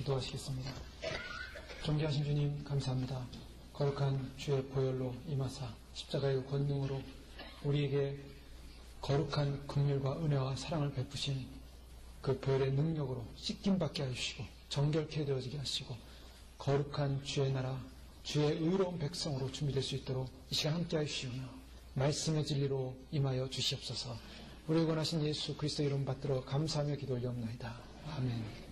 기도하시겠습니다. 존귀하신 주님 감사합니다. 거룩한 주의 보혈로 임하사 십자가의 권능으로 우리에게 거룩한 긍휼과 은혜와 사랑을 베푸신 그 보혈의 능력으로 씻김받게 하시고 정결케 되어지게 하시고 거룩한 주의 나라 주의 의로운 백성으로 준비될 수 있도록 이 시간 함께 하시오며 말씀의 진리로 임하여 주시옵소서. 우리 원하신 예수 그리스도 이름 받들어 감사하며 기도 올려옵나이다. 아멘.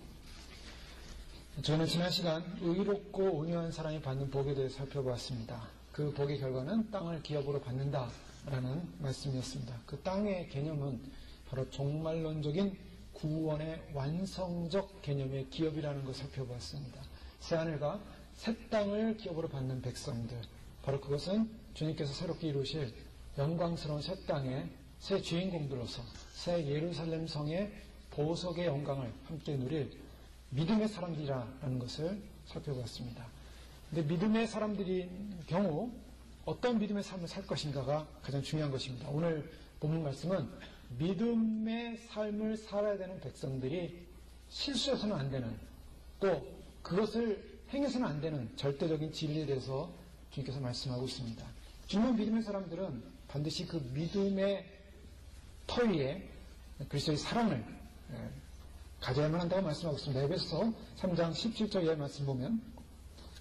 저는 지난 시간 의롭고 온유한 사람이 받는 복에 대해 살펴보았습니다. 그 복의 결과는 땅을 기업으로 받는다라는 말씀이었습니다. 그 땅의 개념은 바로 종말론적인 구원의 완성적 개념의 기업이라는 것을 살펴보았습니다. 새하늘과 새 땅을 기업으로 받는 백성들, 바로 그것은 주님께서 새롭게 이루실 영광스러운 새 땅의 새 주인공들로서 새 예루살렘 성의 보석의 영광을 함께 누릴 믿음의 사람들이라는 것을 살펴보았습니다. 근데 믿음의 사람들인 경우 어떤 믿음의 삶을 살 것인가가 가장 중요한 것입니다. 오늘 본문 말씀은 믿음의 삶을 살아야 되는 백성들이 실수해서는 안 되는, 또 그것을 행해서는 안 되는 절대적인 진리에 대해서 주님께서 말씀하고 있습니다. 주님의 믿음의 사람들은 반드시 그 믿음의 터 위에 그리스도의 사랑을 가져야만 한다고 말씀하고 있습니다. 에베소서 3장 17절 이하의 말씀 보면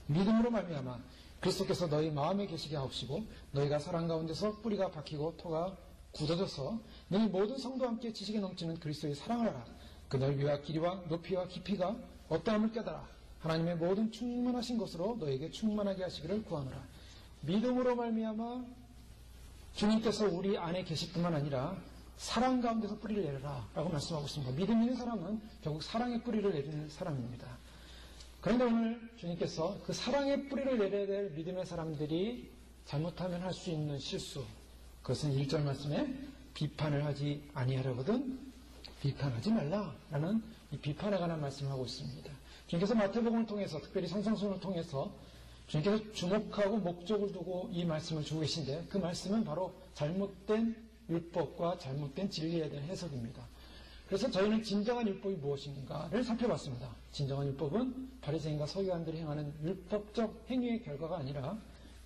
믿음으로 말미암아 그리스도께서 너희 마음에 계시게 하옵시고 너희가 사랑 가운데서 뿌리가 박히고 토가 굳어져서 너희 모든 성도와 함께 지식에 넘치는 그리스도의 사랑을 알아. 그 넓이와 길이와 높이와 깊이가 어떠함을 깨달아 하나님의 모든 충만하신 것으로 너에게 충만하게 하시기를 구하노라. 믿음으로 말미암아 주님께서 우리 안에 계실 뿐만 아니라 사랑 가운데서 뿌리를 내려라 라고 말씀하고 있습니다. 믿음 있는 사람은 결국 사랑의 뿌리를 내리는 사람입니다. 그런데 오늘 주님께서 그 사랑의 뿌리를 내려야 될 믿음의 사람들이 잘못하면 할 수 있는 실수, 그것은 1절 말씀에 비판을 하지 아니하려거든 비판하지 말라라는 이 비판에 관한 말씀을 하고 있습니다. 주님께서 마태복음을 통해서, 특별히 산상수훈을 통해서 주님께서 주목하고 목적을 두고 이 말씀을 주고 계신데, 그 말씀은 바로 잘못된 율법과 잘못된 진리에 대한 해석입니다. 그래서 저희는 진정한 율법이 무엇인가를 살펴봤습니다. 진정한 율법은 바리새인과 서기관들이 행하는 율법적 행위의 결과가 아니라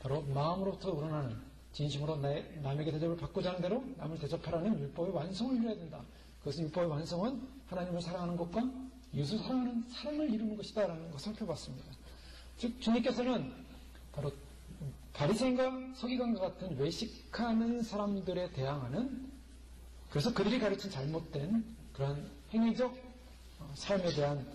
바로 마음으로부터 우러나는 진심으로 남에게 대접을 받고자 하는 대로 남을 대접하라는 율법의 완성을 이루어야 된다. 그것은 율법의 완성은 하나님을 사랑하는 것과 이웃을 사랑하는 사랑을 이루는 것이다라는 것을 살펴봤습니다. 즉 주님께서는 바로 바리새인과 서기관과 같은 외식하는 사람들에 대항하는, 그래서 그들이 가르친 잘못된 그러한 행위적 삶에 대한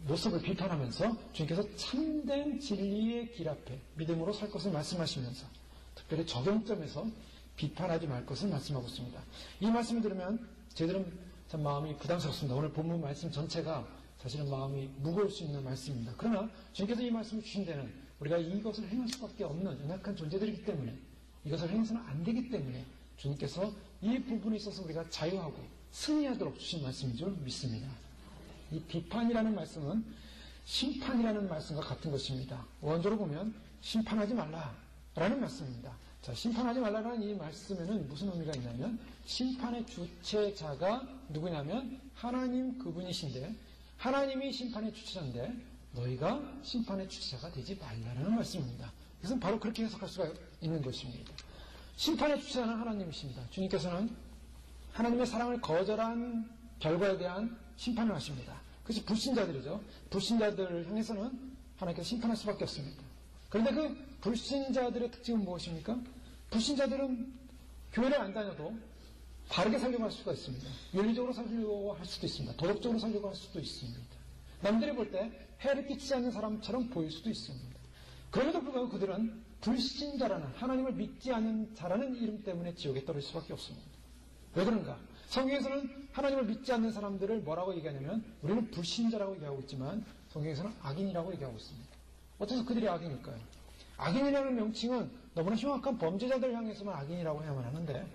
모습을 비판하면서 주님께서 참된 진리의 길 앞에 믿음으로 살 것을 말씀하시면서 특별히 적용점에서 비판하지 말 것을 말씀하고 있습니다. 이 말씀을 들으면 저희들은 참 마음이 부담스럽습니다. 오늘 본문 말씀 전체가 사실은 마음이 무거울 수 있는 말씀입니다. 그러나 주님께서 이 말씀을 주신 데는 우리가 이것을 행할 수밖에 없는 연약한 존재들이기 때문에, 이것을 행해서는 안 되기 때문에 주님께서 이 부분에 있어서 우리가 자유하고 승리하도록 주신 말씀인 줄 믿습니다. 이 비판이라는 말씀은 심판이라는 말씀과 같은 것입니다. 원조로 보면 심판하지 말라라는 말씀입니다. 자, 심판하지 말라라는 이 말씀에는 무슨 의미가 있냐면, 심판의 주체자가 누구냐면 하나님 그분이신데, 하나님이 심판의 주체자인데 너희가 심판의 주체자가 되지 말라는 말씀입니다. 그것은 바로 그렇게 해석할 수가 있는 것입니다. 심판의 주체자는 하나님이십니다. 주님께서는 하나님의 사랑을 거절한 결과에 대한 심판을 하십니다. 그것이 불신자들이죠. 불신자들을 향해서는 하나님께서 심판할 수밖에 없습니다. 그런데 그 불신자들의 특징은 무엇입니까? 불신자들은 교회를 안 다녀도 바르게 살려고 할 수가 있습니다. 윤리적으로 살려고 할 수도 있습니다. 도덕적으로 살려고 할 수도 있습니다. 남들이 볼 때 해를 끼치지 않는 사람처럼 보일 수도 있습니다. 그럼에도 불구하고 그들은 불신자라는, 하나님을 믿지 않는 자라는 이름 때문에 지옥에 떨어질 수밖에 없습니다. 왜 그런가? 성경에서는 하나님을 믿지 않는 사람들을 뭐라고 얘기하냐면 우리는 불신자라고 얘기하고 있지만 성경에서는 악인이라고 얘기하고 있습니다. 어째서 그들이 악인일까요? 악인이라는 명칭은 너무나 흉악한 범죄자들 향해서만 악인이라고 해야만 하는데,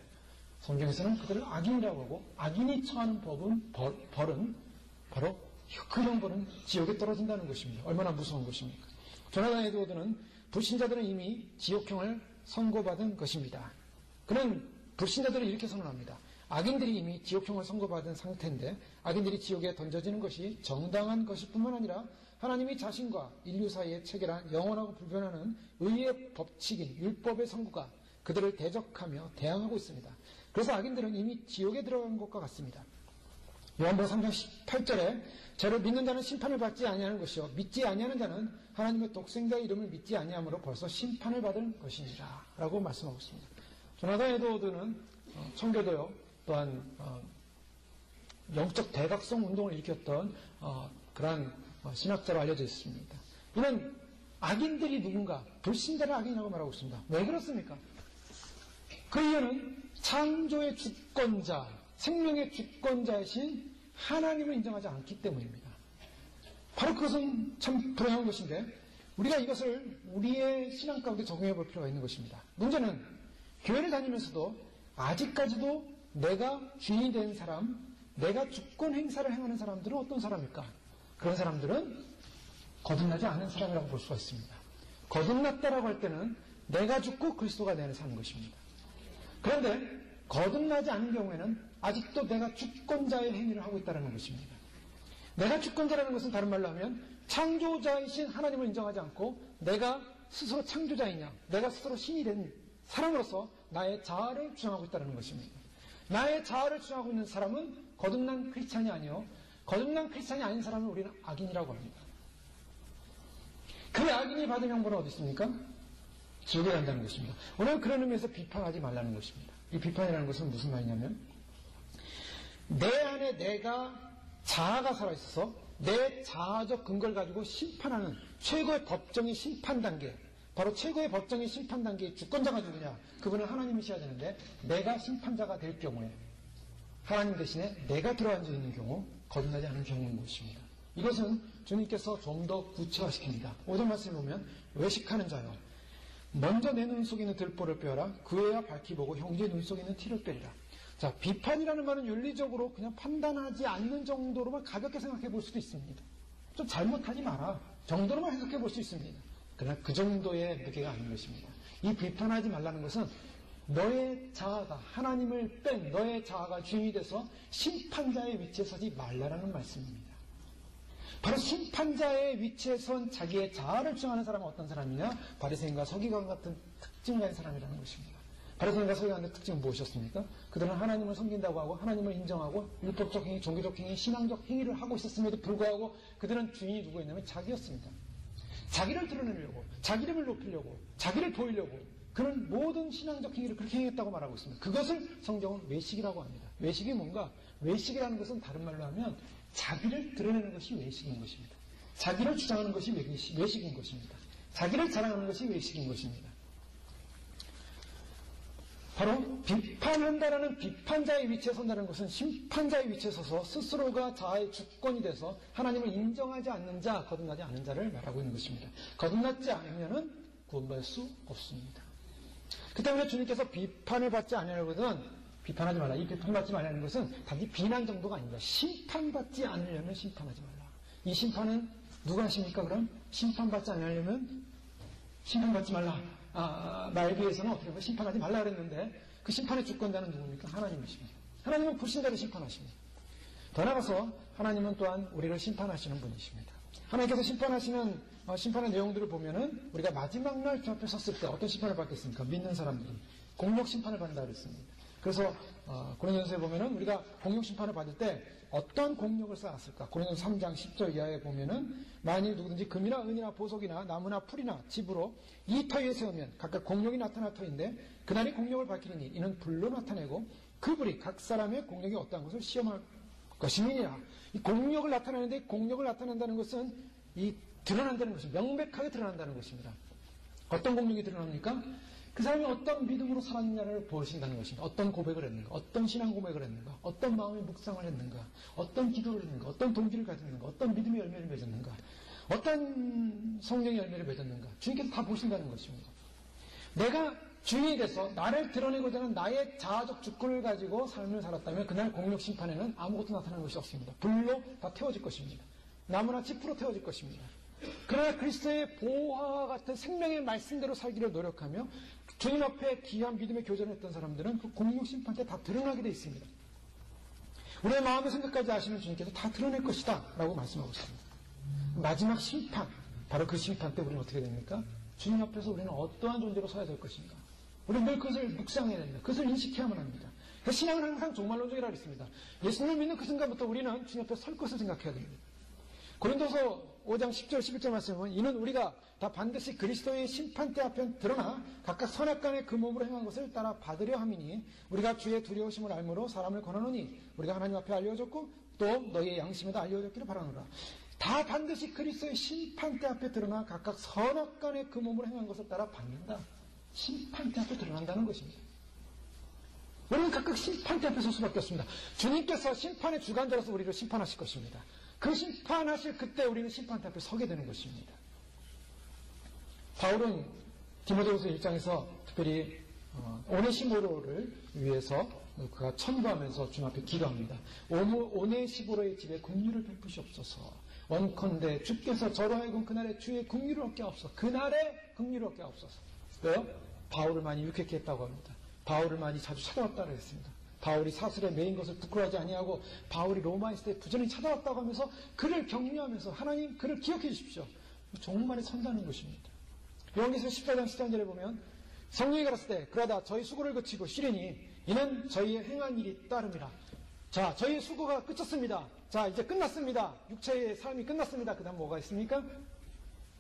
성경에서는 그들을 악인이라고 하고, 악인이 처하는 벌은 바로 그 형벌은 지옥에 떨어진다는 것입니다. 얼마나 무서운 것입니까? 조나단 에드워드는 불신자들은 이미 지옥형을 선고받은 것입니다. 그는 불신자들을 이렇게 선언합니다. 악인들이 이미 지옥형을 선고받은 상태인데 악인들이 지옥에 던져지는 것이 정당한 것일 뿐만 아니라 하나님이 자신과 인류 사이에 체결한 영원하고 불변하는 의의 법칙인 율법의 선고가 그들을 대적하며 대항하고 있습니다. 그래서 악인들은 이미 지옥에 들어간 것과 같습니다. 요한복음 3장 18절에 저를 믿는다는 심판을 받지 아니하는 것이요 믿지 아니하는 자는 하나님의 독생자의 이름을 믿지 아니함으로 벌써 심판을 받은 것이니라 라고 말씀하고 있습니다. 조나단 에드워드는 청교도요 또한 영적 대각성 운동을 일으켰던 그러한 신학자로 알려져 있습니다. 이는 악인들이 누군가 불신자를 악인이라고 말하고 있습니다. 왜 그렇습니까? 그 이유는 창조의 주권자, 생명의 주권자이신 하나님을 인정하지 않기 때문입니다. 바로 그것은 참 불행한 것인데 우리가 이것을 우리의 신앙 가운데 적용해 볼 필요가 있는 것입니다. 문제는 교회를 다니면서도 아직까지도 내가 주인이 된 사람, 내가 주권 행사를 행하는 사람들은 어떤 사람일까? 그런 사람들은 거듭나지 않는 사람이라고 볼 수가 있습니다. 거듭났다라고 할 때는 내가 죽고 그리스도가 내 안에 사는 것입니다. 그런데 거듭나지 않은 경우에는 아직도 내가 주권자의 행위를 하고 있다는 것입니다. 내가 주권자라는 것은 다른 말로 하면 창조자이신 하나님을 인정하지 않고 내가 스스로 창조자이냐, 내가 스스로 신이 된 사람으로서 나의 자아를 주장하고 있다는 것입니다. 나의 자아를 주장하고 있는 사람은 거듭난 크리스찬이 아니요 거듭난 크리스찬이 아닌 사람을 우리는 악인이라고 합니다. 그 악인이 받은 형벌은 어디 있습니까? 지옥에 간다는 것입니다. 오늘 그런 의미에서 비판하지 말라는 것입니다. 이 비판이라는 것은 무슨 말이냐면 내 안에 내가 자아가 살아있어서 내 자아적 근거를 가지고 심판하는 최고의 법정의 심판 단계, 바로 최고의 법정의 심판 단계의 주권자가 누구냐? 그분은 하나님이셔야 되는데 내가 심판자가 될 경우에 하나님 대신에 내가 들어앉아 있는 경우 거듭나지 않은 경우인 것입니다. 이것은 주님께서 좀 더 구체화시킵니다. 5절 말씀을 보면 외식하는 자여 먼저 내 눈 속에 있는 들보를 빼어라. 그에야 밝히 보고 형제의 눈 속에 있는 티를 빼리라. 자, 비판이라는 말은 윤리적으로 그냥 판단하지 않는 정도로만 가볍게 생각해 볼 수도 있습니다. 좀 잘못하지 마라 정도로만 해석해 볼 수 있습니다. 그러나 그 정도의 무게가 아닌 것입니다. 이 비판하지 말라는 것은 너의 자아가 하나님을 뺀 너의 자아가 주인이 돼서 심판자의 위치에 서지 말라라는 말씀입니다. 바로 심판자의 위치에 선 자기의 자아를 주장하는 사람은 어떤 사람이냐? 바리새인과 서기관 같은 특징을 가진 사람이라는 것입니다. 바리새인과 서기관의 특징은 무엇이었습니까? 그들은 하나님을 섬긴다고 하고 하나님을 인정하고 율법적 행위, 종교적 행위, 신앙적 행위를 하고 있었음에도 불구하고 그들은 주인이 누구였냐면 자기였습니다. 자기를 드러내려고, 자기 이름을 높이려고, 자기를 보이려고 그는 모든 신앙적 행위를 그렇게 행했다고 말하고 있습니다. 그것을 성경은 외식이라고 합니다. 외식이 뭔가? 외식이라는 것은 다른 말로 하면 자기를 드러내는 것이 외식인 것입니다. 자기를 주장하는 것이 외식인 것입니다. 자기를 자랑하는 것이 외식인 것입니다. 바로 비판한다라는 비판자의 위치에 선다는 것은 심판자의 위치에 서서 스스로가 자아의 주권이 돼서 하나님을 인정하지 않는 자, 거듭나지 않는 자를 말하고 있는 것입니다. 거듭나지 않으면 구원받을 수 없습니다. 그 때문에 주님께서 비판을 받지 않으려거든 비판하지 말라. 이 비판받지 말라는 것은 단지 비난 정도가 아닙니다. 심판받지 않으려면 심판하지 말라. 이 심판은 누가 하십니까? 그럼 심판받지 않으려면 심판받지 말라. 말기에서는 어떻게 보면 심판하지 말라 그랬는데 그 심판의 주권자는 누굽니까? 하나님이십니다. 하나님은 불신자를 심판하십니다. 더 나아가서 하나님은 또한 우리를 심판하시는 분이십니다. 하나님께서 심판하시는 심판의 내용들을 보면은 우리가 마지막 날 주 앞에 섰을 때 어떤 심판을 받겠습니까? 믿는 사람들이 공력 심판을 받는다 그랬습니다. 그래서 고린도전서에 보면은 우리가 공력 심판을 받을 때 어떤 공력을 쌓았을까? 고린도전서 3장 10절 이하에 보면은 만일 누구든지 금이나 은이나 보석이나 나무나 풀이나 집으로 이 터 위에 세우면 각각 공력이 나타날 터인데 그날이 공력을 밝히리니 이는 불로 나타내고 그 불이 각 사람의 공력이 어떠한 것을 시험할 것임이니라. 이 공력을 나타내는데 공력을 나타낸다는 것은 이 드러난다는 것입니다. 명백하게 드러난다는 것입니다. 어떤 공력이 드러납니까? 그 사람이 어떤 믿음으로 살았느냐를 보여준다는 것입니다. 어떤 고백을 했는가, 어떤 신앙 고백을 했는가, 어떤 마음의 묵상을 했는가, 어떤 기도를 했는가, 어떤 동기를 가졌는가, 어떤 믿음의 열매를 맺었는가, 어떤 성령의 열매를 맺었는가. 주님께서 다 보신다는 것입니다. 내가 주인이 돼서 나를 드러내고자 하는 나의 자아적 주권을 가지고 삶을 살았다면 그날 공력 심판에는 아무것도 나타나는 것이 없습니다. 불로 다 태워질 것입니다. 나무나 짚으로 태워질 것입니다. 그러나 그리스도의 보화와 같은 생명의 말씀대로 살기를 노력하며 주님 앞에 귀한 믿음의 교전을 했던 사람들은 그 공력 심판 때 다 드러나게 되어 있습니다. 우리의 마음의 생각까지 아시는 주님께서 다 드러낼 것이다 라고 말씀하고 있습니다. 마지막 심판, 바로 그 심판 때 우리는 어떻게 됩니까? 주님 앞에서 우리는 어떠한 존재로 서야 될 것인가? 우리는 늘 그것을 묵상해야 됩니다. 그것을 인식해야만 합니다. 그러니까 신앙은 항상 종말론적이라고 했습니다. 예수님을 믿는 그 순간부터 우리는 주님 앞에 설 것을 생각해야 됩니다. 고린도서 5장 10절 11절 말씀에 보면 이는 우리가 다 반드시 그리스도의 심판대 앞에 드러나 각각 선악간의 그 몸으로 행한 것을 따라 받으려 함이니 우리가 주의 두려우심을 알므로 사람을 권하노니 우리가 하나님 앞에 알려졌고 또 너희의 양심에도 알려졌기를 바라노라. 다 반드시 그리스도의 심판대 앞에 드러나 각각 선악간의 그 몸으로 행한 것을 따라 받는다. 심판대 앞에 드러난다는 것입니다. 우리는 각각 심판대 앞에 설 수밖에 없습니다. 주님께서 심판의 주관자로서 우리를 심판하실 것입니다. 그 심판하실 그때 우리는 심판대 앞에 서게 되는 것입니다. 바울은 디모데후서 1장에서 특별히 오네시모로를 위해서 그가 천부하면서 주님 앞에 기도합니다. 오네시모로의 집에 긍휼을 베푸시옵소서. 원컨대 주께서 저로 하여금 그날에 주의 긍휼을 얻게 하옵소서. 그날에 긍휼을 얻게 하옵소서. 왜요? 바울을 많이 유쾌케 했다고 합니다. 바울을 많이 자주 찾아왔다고 했습니다. 바울이 사슬에 매인 것을 부끄러워하지 아니하고 바울이 로마에 있을 때 부전히 찾아왔다고 하면서 그를 격려하면서 하나님 그를 기억해 주십시오. 종말에 선다는 것입니다. 요한계시록 14장 13절에 보면 성령이 가라사대 때 그러다 저희 수고를 그치고 쉬리니 이는 저희의 행한 일이 따름이라. 자, 저희의 수고가 끝쳤습니다. 자, 이제 끝났습니다. 육체의 삶이 끝났습니다. 그 다음 뭐가 있습니까?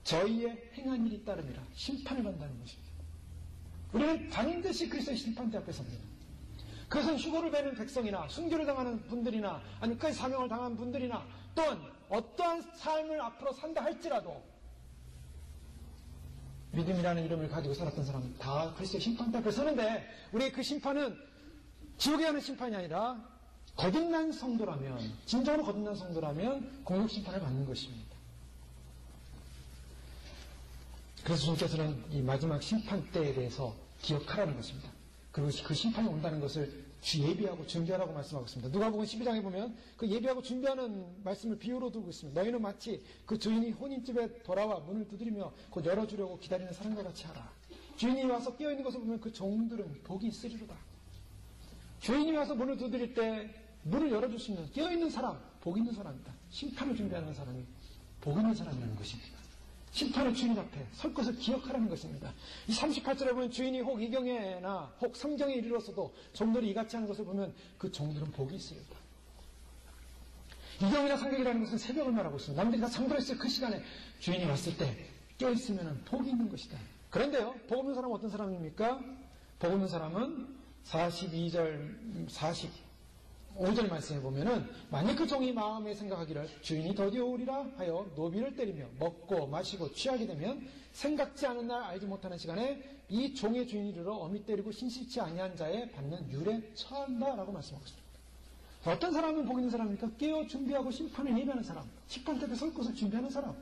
저희의 행한 일이 따름이라. 심판을 받는다는 것입니다. 우리는 반드시 그리스도의 심판대 앞에 섭니다. 그것은 휴거를 베는 백성이나 순교를 당하는 분들이나 아니면 끝까지 사명을 당한 분들이나 또는 어떠한 삶을 앞으로 산다 할지라도 믿음이라는 이름을 가지고 살았던 사람은 다 그리스도의 심판대 앞에 서는데 우리의 그 심판은 지옥에 가는 심판이 아니라 거듭난 성도라면 진정으로 거듭난 성도라면 공육심판을 받는 것입니다. 그래서 주님께서는 이 마지막 심판 때에 대해서 기억하라는 것입니다. 그리고 그 심판이 온다는 것을 예비하고 준비하라고 말씀하고 있습니다. 누가복음 12장에 보면 그 예비하고 준비하는 말씀을 비유로 두고 있습니다. 너희는 마치 그 주인이 혼인집에 돌아와 문을 두드리며 곧 열어주려고 기다리는 사람과 같이 하라. 주인이 와서 깨어있는 것을 보면 그 종들은 복이 있으리로다. 주인이 와서 문을 두드릴 때 문을 열어줄 수 있는 깨어있는 사람, 복 있는 사람이다. 심판을 준비하는 사람이 복 있는 사람이라는 것입니다. 심판의 주인 앞에 설 것을 기억하라는 것입니다. 이 38절에 보면 주인이 혹 이경에나 혹 삼경에 이르렀어도 종들이 이같이 하는 것을 보면 그 종들은 복이 있으리로다. 이경이나 삼경이라는 것은 새벽을 말하고 있습니다. 남들이 다 잠들어있을 그 시간에 주인이 왔을 때 깨어있으면 복이 있는 것이다. 그런데요, 복 없는 사람은 어떤 사람입니까? 복 없는 사람은 42절, 45절 말씀해 보면은 만약 그 종이 마음에 생각하기를 주인이 더디어 오리라 하여 노비를 때리며 먹고 마시고 취하게 되면 생각지 않은 날 알지 못하는 시간에 이 종의 주인이 이르러 어미 때리고 신실치 아니한 자에 받는 율에 처한다라고 말씀하고 있습니다. 어떤 사람은 복 있는 사람입니까? 깨어 준비하고 심판을 예비하는 사람, 심판 앞에 설 것을 준비하는 사람,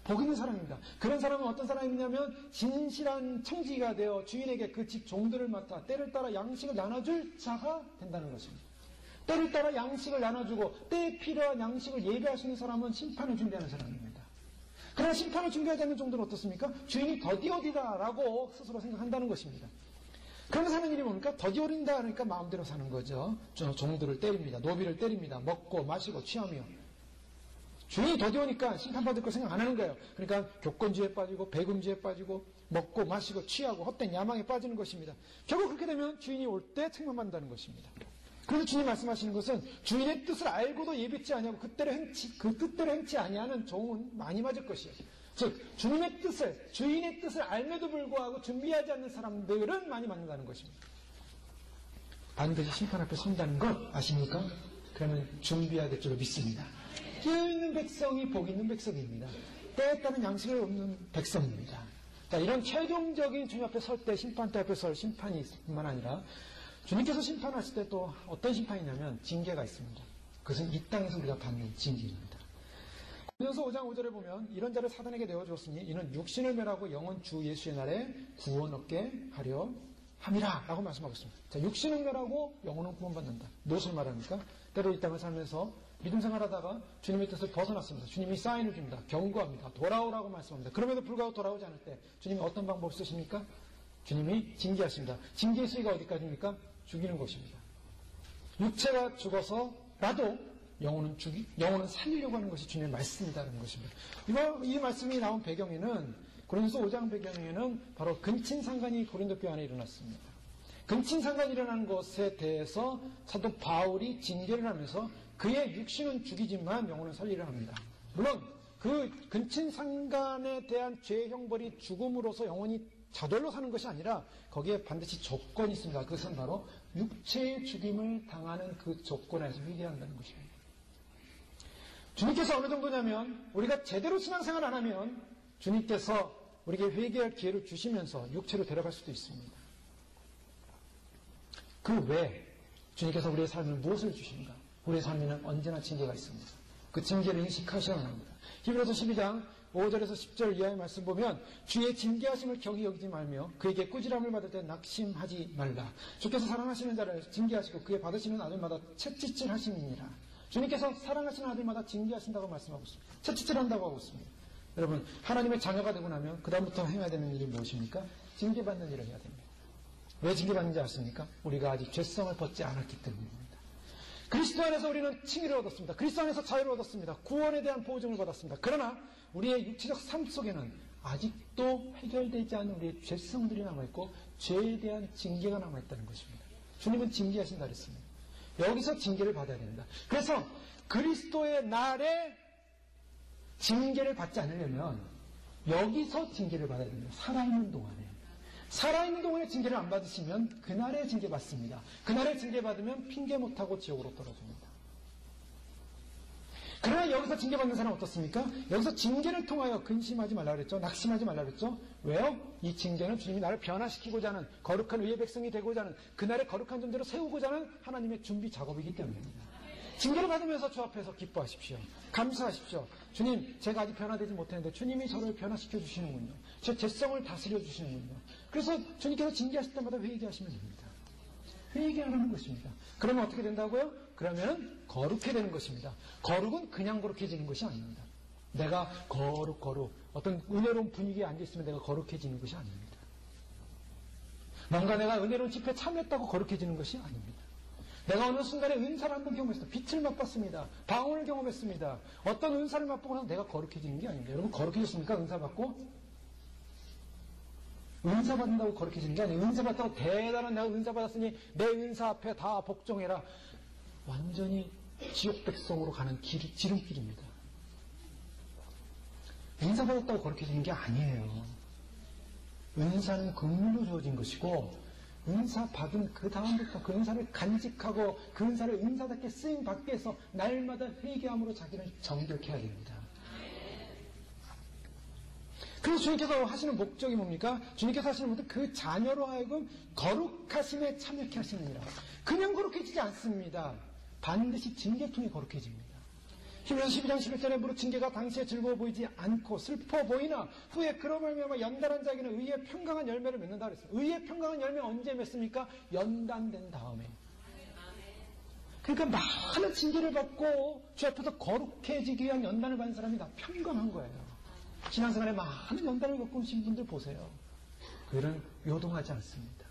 복 있는 사람입니다. 그런 사람은 어떤 사람이냐면 진실한 청지기가 되어 주인에게 그 집 종들을 맡아 때를 따라 양식을 나눠줄 자가 된다는 것입니다. 때를 따라 양식을 나눠주고 때에 필요한 양식을 예배할 수 있는 사람은 심판을 준비하는 사람입니다. 그러나 심판을 준비하지 않는 종들은 어떻습니까? 주인이 더디어디다라고 스스로 생각한다는 것입니다. 그러면서 하는 일이 뭡니까? 더디어린다 그러니까 마음대로 사는 거죠. 종들을 때립니다. 노비를 때립니다. 먹고 마시고 취하며. 주인이 더디오니까 심판받을 걸 생각 안 하는 거예요. 그러니까 교권주의에 빠지고 배금주의에 빠지고 먹고 마시고 취하고 헛된 야망에 빠지는 것입니다. 결국 그렇게 되면 주인이 올 때 책망받는다는 것입니다. 그래서 주님 말씀하시는 것은 주인의 뜻을 알고도 예비치 아니하고 그 뜻대로 행치 아니하는 종은 많이 맞을 것이에요. 즉 주님의 뜻을 주인의 뜻을 알매도 불구하고 준비하지 않는 사람들은 많이 맞는다는 것입니다. 반드시 심판 앞에 선다는 것 아십니까? 그러면 준비해야 될 줄로 믿습니다. 깨어있는 백성이 복 있는 백성입니다. 때에 따른 양식을 얻는 백성입니다. 자, 이런 최종적인 주님 앞에 설 때 심판대 앞에 설 심판이 뿐만 아니라 주님께서 심판하실 때 또 어떤 심판이냐면 징계가 있습니다. 그것은 이 땅에서 우리가 받는 징계입니다. 고린도서 5장 5절에 보면 이런 자를 사단에게 내어주었으니 이는 육신을 멸하고 영은 주 예수의 날에 구원 얻게 하려 함이라 라고 말씀하고 있습니다. 자, 육신을 멸하고 영혼은 구원받는다. 무엇을 말합니까? 때로 이 땅을 살면서 믿음 생활하다가 주님의 뜻을 벗어났습니다. 주님이 사인을 줍니다. 경고합니다. 돌아오라고 말씀합니다. 그럼에도 불구하고 돌아오지 않을 때 주님이 어떤 방법을 쓰십니까? 주님이 징계하십니다. 징계의 수위가 어디까지입니까? 죽이는 것입니다. 육체가 죽어서 라도 영혼은 살리려고 하는 것이 주님의 말씀이라는 것입니다. 이 말씀이 나온 배경에는 고린도서 5장 배경에는 바로 근친상간이 고린도교회 안에 일어났습니다. 근친상간이 일어난 것에 대해서 사도 바울이 징계를 하면서 그의 육신은 죽이지만 영혼은 살리려 합니다. 물론 그 근친상간에 대한 죄의 형벌이 죽음으로서 영혼이 저절로 사는 것이 아니라 거기에 반드시 조건이 있습니다. 그것은 바로 육체의 죽임을 당하는 그 조건에서 회개한다는 것입니다. 주님께서 어느 정도냐면 우리가 제대로 신앙생활 안 하면 주님께서 우리에게 회개할 기회를 주시면서 육체로 데려갈 수도 있습니다. 그 외에 주님께서 우리의 삶을 무엇을 주시는가? 우리의 삶에는 언제나 징계가 있습니다. 그 징계를 인식하셔야 합니다. 히브리서 12장 5절에서 10절 이하의 말씀 보면 주의 징계하심을 경히 여기지 말며 그에게 꾸지람을 받을 때 낙심하지 말라. 주께서 사랑하시는 자를 징계하시고 그의 받으시는 아들마다 채찍질 하심이니라. 주님께서 사랑하시는 아들마다 징계하신다고 말씀하고 있습니다. 채찍질한다고 하고 있습니다. 여러분, 하나님의 자녀가 되고 나면 그 다음부터 해야 되는 일이 무엇입니까? 징계받는 일을 해야 됩니다. 왜 징계받는지 아십니까? 우리가 아직 죄성을 벗지 않았기 때문입니다. 그리스도 안에서 우리는 칭의를 얻었습니다. 그리스도 안에서 자유를 얻었습니다. 구원에 대한 보증을 받았습니다. 그러나 우리의 육체적 삶 속에는 아직도 해결되지 않은 우리의 죄성들이 남아있고 죄에 대한 징계가 남아있다는 것입니다. 주님은 징계하신다 그랬습니다. 여기서 징계를 받아야 됩니다. 그래서 그리스도의 날에 징계를 받지 않으려면 여기서 징계를 받아야 됩니다. 살아있는 동안에. 살아있는 동안에 징계를 안 받으시면 그날에 징계받습니다. 그날에 징계받으면 핑계 못하고 지옥으로 떨어집니다. 그러나 여기서 징계받는 사람은 어떻습니까? 여기서 징계를 통하여 근심하지 말라 그랬죠. 낙심하지 말라 그랬죠. 왜요? 이 징계는 주님이 나를 변화시키고자 하는 거룩한 의의 백성이 되고자 하는 그날의 거룩한 존재로 세우고자 하는 하나님의 준비 작업이기 때문입니다. 징계를 받으면서 주 앞에서 기뻐하십시오. 감사하십시오. 주님, 제가 아직 변화되지 못했는데 주님이 저를 변화시켜 주시는군요. 제 죄성을 다스려 주시는군요. 그래서 주님께서 징계하실 때마다 회개하시면 됩니다. 회개하는 것입니다. 그러면 어떻게 된다고요? 그러면 거룩해 되는 것입니다. 거룩은 그냥 거룩해지는 것이 아닙니다. 내가 거룩 어떤 은혜로운 분위기에 앉아있으면 내가 거룩해지는 것이 아닙니다. 뭔가 내가 은혜로운 집회에 참여했다고 거룩해지는 것이 아닙니다. 내가 어느 순간에 은사를 한번 경험했습니다. 빛을 맛봤습니다. 방언을 경험했습니다. 어떤 은사를 맛보고 나서 내가 거룩해지는 게 아닙니다. 여러분 거룩해졌습니까? 은사 받고? 은사 받는다고 거룩해지는 게 아니에요. 은사 받다고 대단한 내가 은사 받았으니 내 은사 앞에 다 복종해라. 완전히 지옥 백성으로 가는 지름길입니다. 은사 받았다고 거룩해지는 게 아니에요. 은사는 긍휼로 주어진 것이고 은사 받은 그 다음부터 그 은사를 간직하고 그 은사를 은사답게 쓰임 받게 해서 날마다 회개함으로 자기를 정결케 해야 됩니다. 그래서 주님께서 하시는 목적이 뭡니까? 주님께서 하시는 목적 그 자녀로 하여금 거룩하심에 참여케 하시느니라. 그냥 거룩해지지 않습니다. 반드시 징계 통해 거룩해집니다. 히브리서 12장 11절에 무릇 징계가 당시에 즐거워 보이지 않고 슬퍼 보이나 후에 그로 말미암아 연단한 자에게는 의의 평강한 열매를 맺는다 그랬어요. 의의 평강한 열매는 언제 맺습니까? 연단된 다음에. 그러니까 많은 징계를 받고 주 앞에서 거룩해지기 위한 연단을 받는 사람이 다 평강한 거예요. 신앙생활에 많은 연단을 겪고 오신 분들 보세요. 그들은 요동하지 않습니다.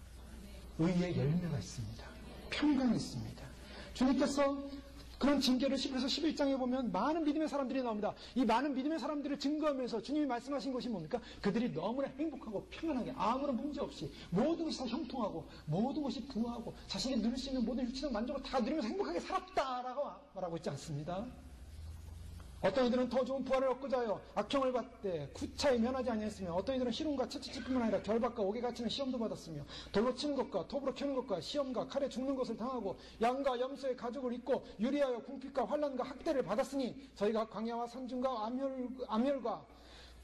의의 열매가 있습니다. 평강이 있습니다. 주님께서 그런 징계를 10에서 11장에 보면 많은 믿음의 사람들이 나옵니다. 이 많은 믿음의 사람들을 증거하면서 주님이 말씀하신 것이 뭡니까? 그들이 너무나 행복하고 평안하게 아무런 문제 없이 모든 것이 다 형통하고 모든 것이 부하고 자신이 누릴 수 있는 모든 육체적 만족을 다 누리면서 행복하게 살았다라고 말하고 있지 않습니다. 어떤 이들은 더 좋은 부활을 얻고자 하여 악형을 받되 구차히 면하지 아니했으며 어떤 이들은 희롱과 채찍질뿐만 아니라 결박과 옥에 갇히는 시험도 받았으며 돌로 치는 것과 톱으로 캐는 것과 시험과 칼에 죽는 것을 당하고 양과 염소의 가죽을 입고 유리하여 궁핍과 환난과 학대를 받았으니 저희가 광야와 산중과 암혈과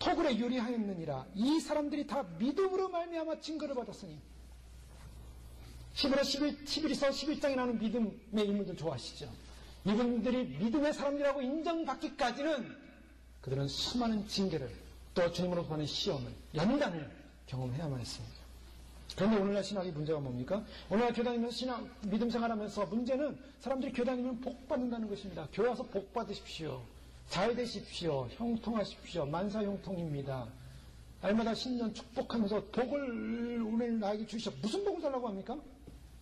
토굴에 유리하였느니라. 이 사람들이 다 믿음으로 말미암아 증거를 받았으니. 히브리서 11장에 나오는 믿음의 인물들 좋아하시죠? 이분들이 믿음의 사람들이라고 인정받기까지는 그들은 수많은 징계를 또 주님으로부터 받는 시험을 연단을 경험해야만 했습니다. 그런데 오늘날 신학의 문제가 뭡니까? 오늘날 교회 다니면서 믿음 생활하면서 문제는 사람들이 교회 다니면 복 받는다는 것입니다. 교회 와서 복 받으십시오. 잘 되십시오. 형통하십시오. 만사형통입니다. 날마다 신년 축복하면서 복을 오늘 나에게 주시오. 무슨 복을 달라고 합니까?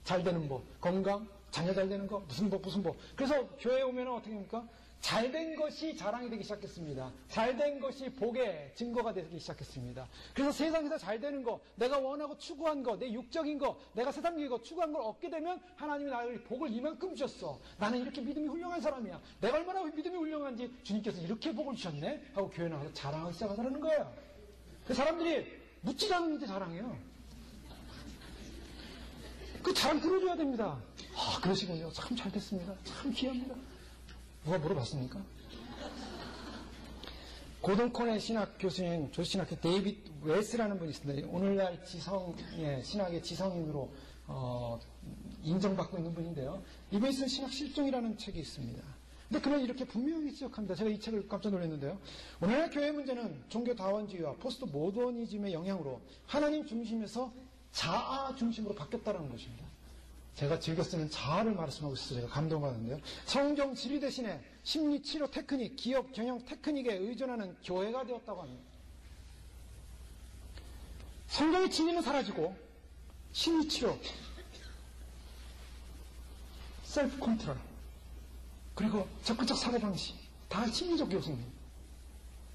잘 되는 복, 건강, 자녀 잘 되는 거, 무슨 복. 그래서 교회에 오면 어떻게 합니까? 잘된 것이 자랑이 되기 시작했습니다. 잘된 것이 복의 증거가 되기 시작했습니다. 그래서 세상에서 잘되는 거, 내가 원하고 추구한 거, 내 육적인 거, 내가 세상적인 거, 추구한 걸 얻게 되면 하나님이 나를 복을 이만큼 주셨어. 나는 이렇게 믿음이 훌륭한 사람이야. 내가 얼마나 믿음이 훌륭한지 주님께서 이렇게 복을 주셨네? 하고 교회 나가서 자랑하기 시작하다는 거예요. 그 사람들이 묻지도 않는데 자랑해요. 그 자랑 들어줘야 됩니다. 아, 그러시군요. 참 잘 됐습니다. 참 귀합니다. 누가 물어봤습니까? 고등콘의 신학 교수인 조신학교 데이빗 웨스라는 분이 있습니다. 오늘날 신학의 지성인으로 인정받고 있는 분인데요. 이분이 쓴 신학 실종이라는 책이 있습니다. 근데 그는 이렇게 분명히 지적합니다. 제가 이 책을 깜짝 놀랐는데요. 오늘날 교회 문제는 종교 다원주의와 포스트 모더니즘의 영향으로 하나님 중심에서 자아 중심으로 바뀌었다는 것입니다. 제가 즐겨 쓰는 자아를 말씀하고 있어서 제가 감동받는데요. 성경 진리 대신에 심리 치료 테크닉, 기업 경영 테크닉에 의존하는 교회가 되었다고 합니다. 성경의 진리는 사라지고 심리 치료, 셀프 컨트롤, 그리고 적극적 사고 방식, 다 심리적 요소입니다.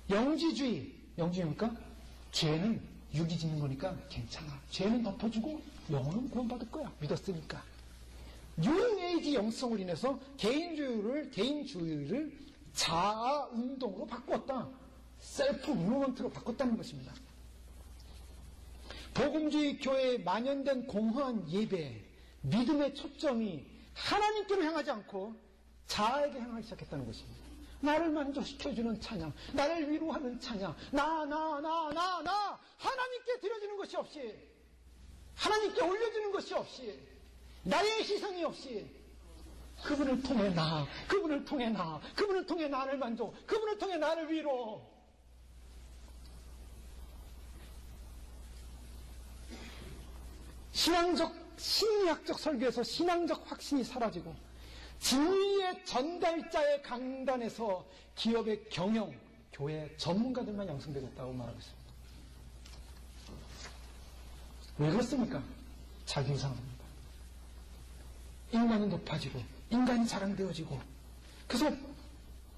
영지주의입니까? 죄는 유기 짓는 거니까 괜찮아. 죄는 덮어주고 영혼은 구원받을 거야. 믿었으니까. 뉴에이지 영성을 인해서 개인주의를 자아 운동으로 바꾸었다. 셀프 무브먼트로 바꿨다는 것입니다. 복음주의 교회에 만연된 공허한 예배, 믿음의 초점이 하나님께로 향하지 않고 자아에게 향하기 시작했다는 것입니다. 나를 만족시켜주는 찬양, 나를 위로하는 찬양, 나 하나님께 드려지는 것이 없이, 하나님께 올려주는 것이 없이, 나의 희생이 없이 그분을 통해 그분을 통해 나를 만족, 그분을 통해 나를 위로. 신학적 설교에서 신앙적 확신이 사라지고 진리의 전달자의 강단에서 기업의 경영, 교회 전문가들만 양성되겠다고 말하고 있습니다. 왜 그렇습니까? 자기유상합니다. 인간은 높아지고 인간이 자랑되어지고, 그래서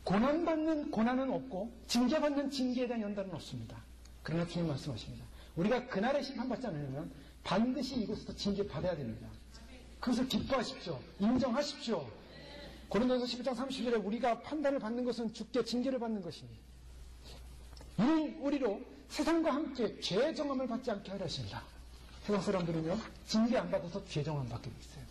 고난받는 고난은 없고 징계받는 징계에 대한 연단은 없습니다. 그러나 주님 말씀하십니다. 우리가 그날에 심판받지 않으려면 반드시 이곳에서 징계받아야 됩니다. 그것을 기뻐하십시오. 인정하십시오. 고린도전서 11장 30절에 우리가 판단을 받는 것은 주께 징계를 받는 것이니 우리로 세상과 함께 죄 정함을 받지 않게 하려 하십니다. 세상 사람들은요, 징계 안 받아서 죄 정함 받게 돼 있어요.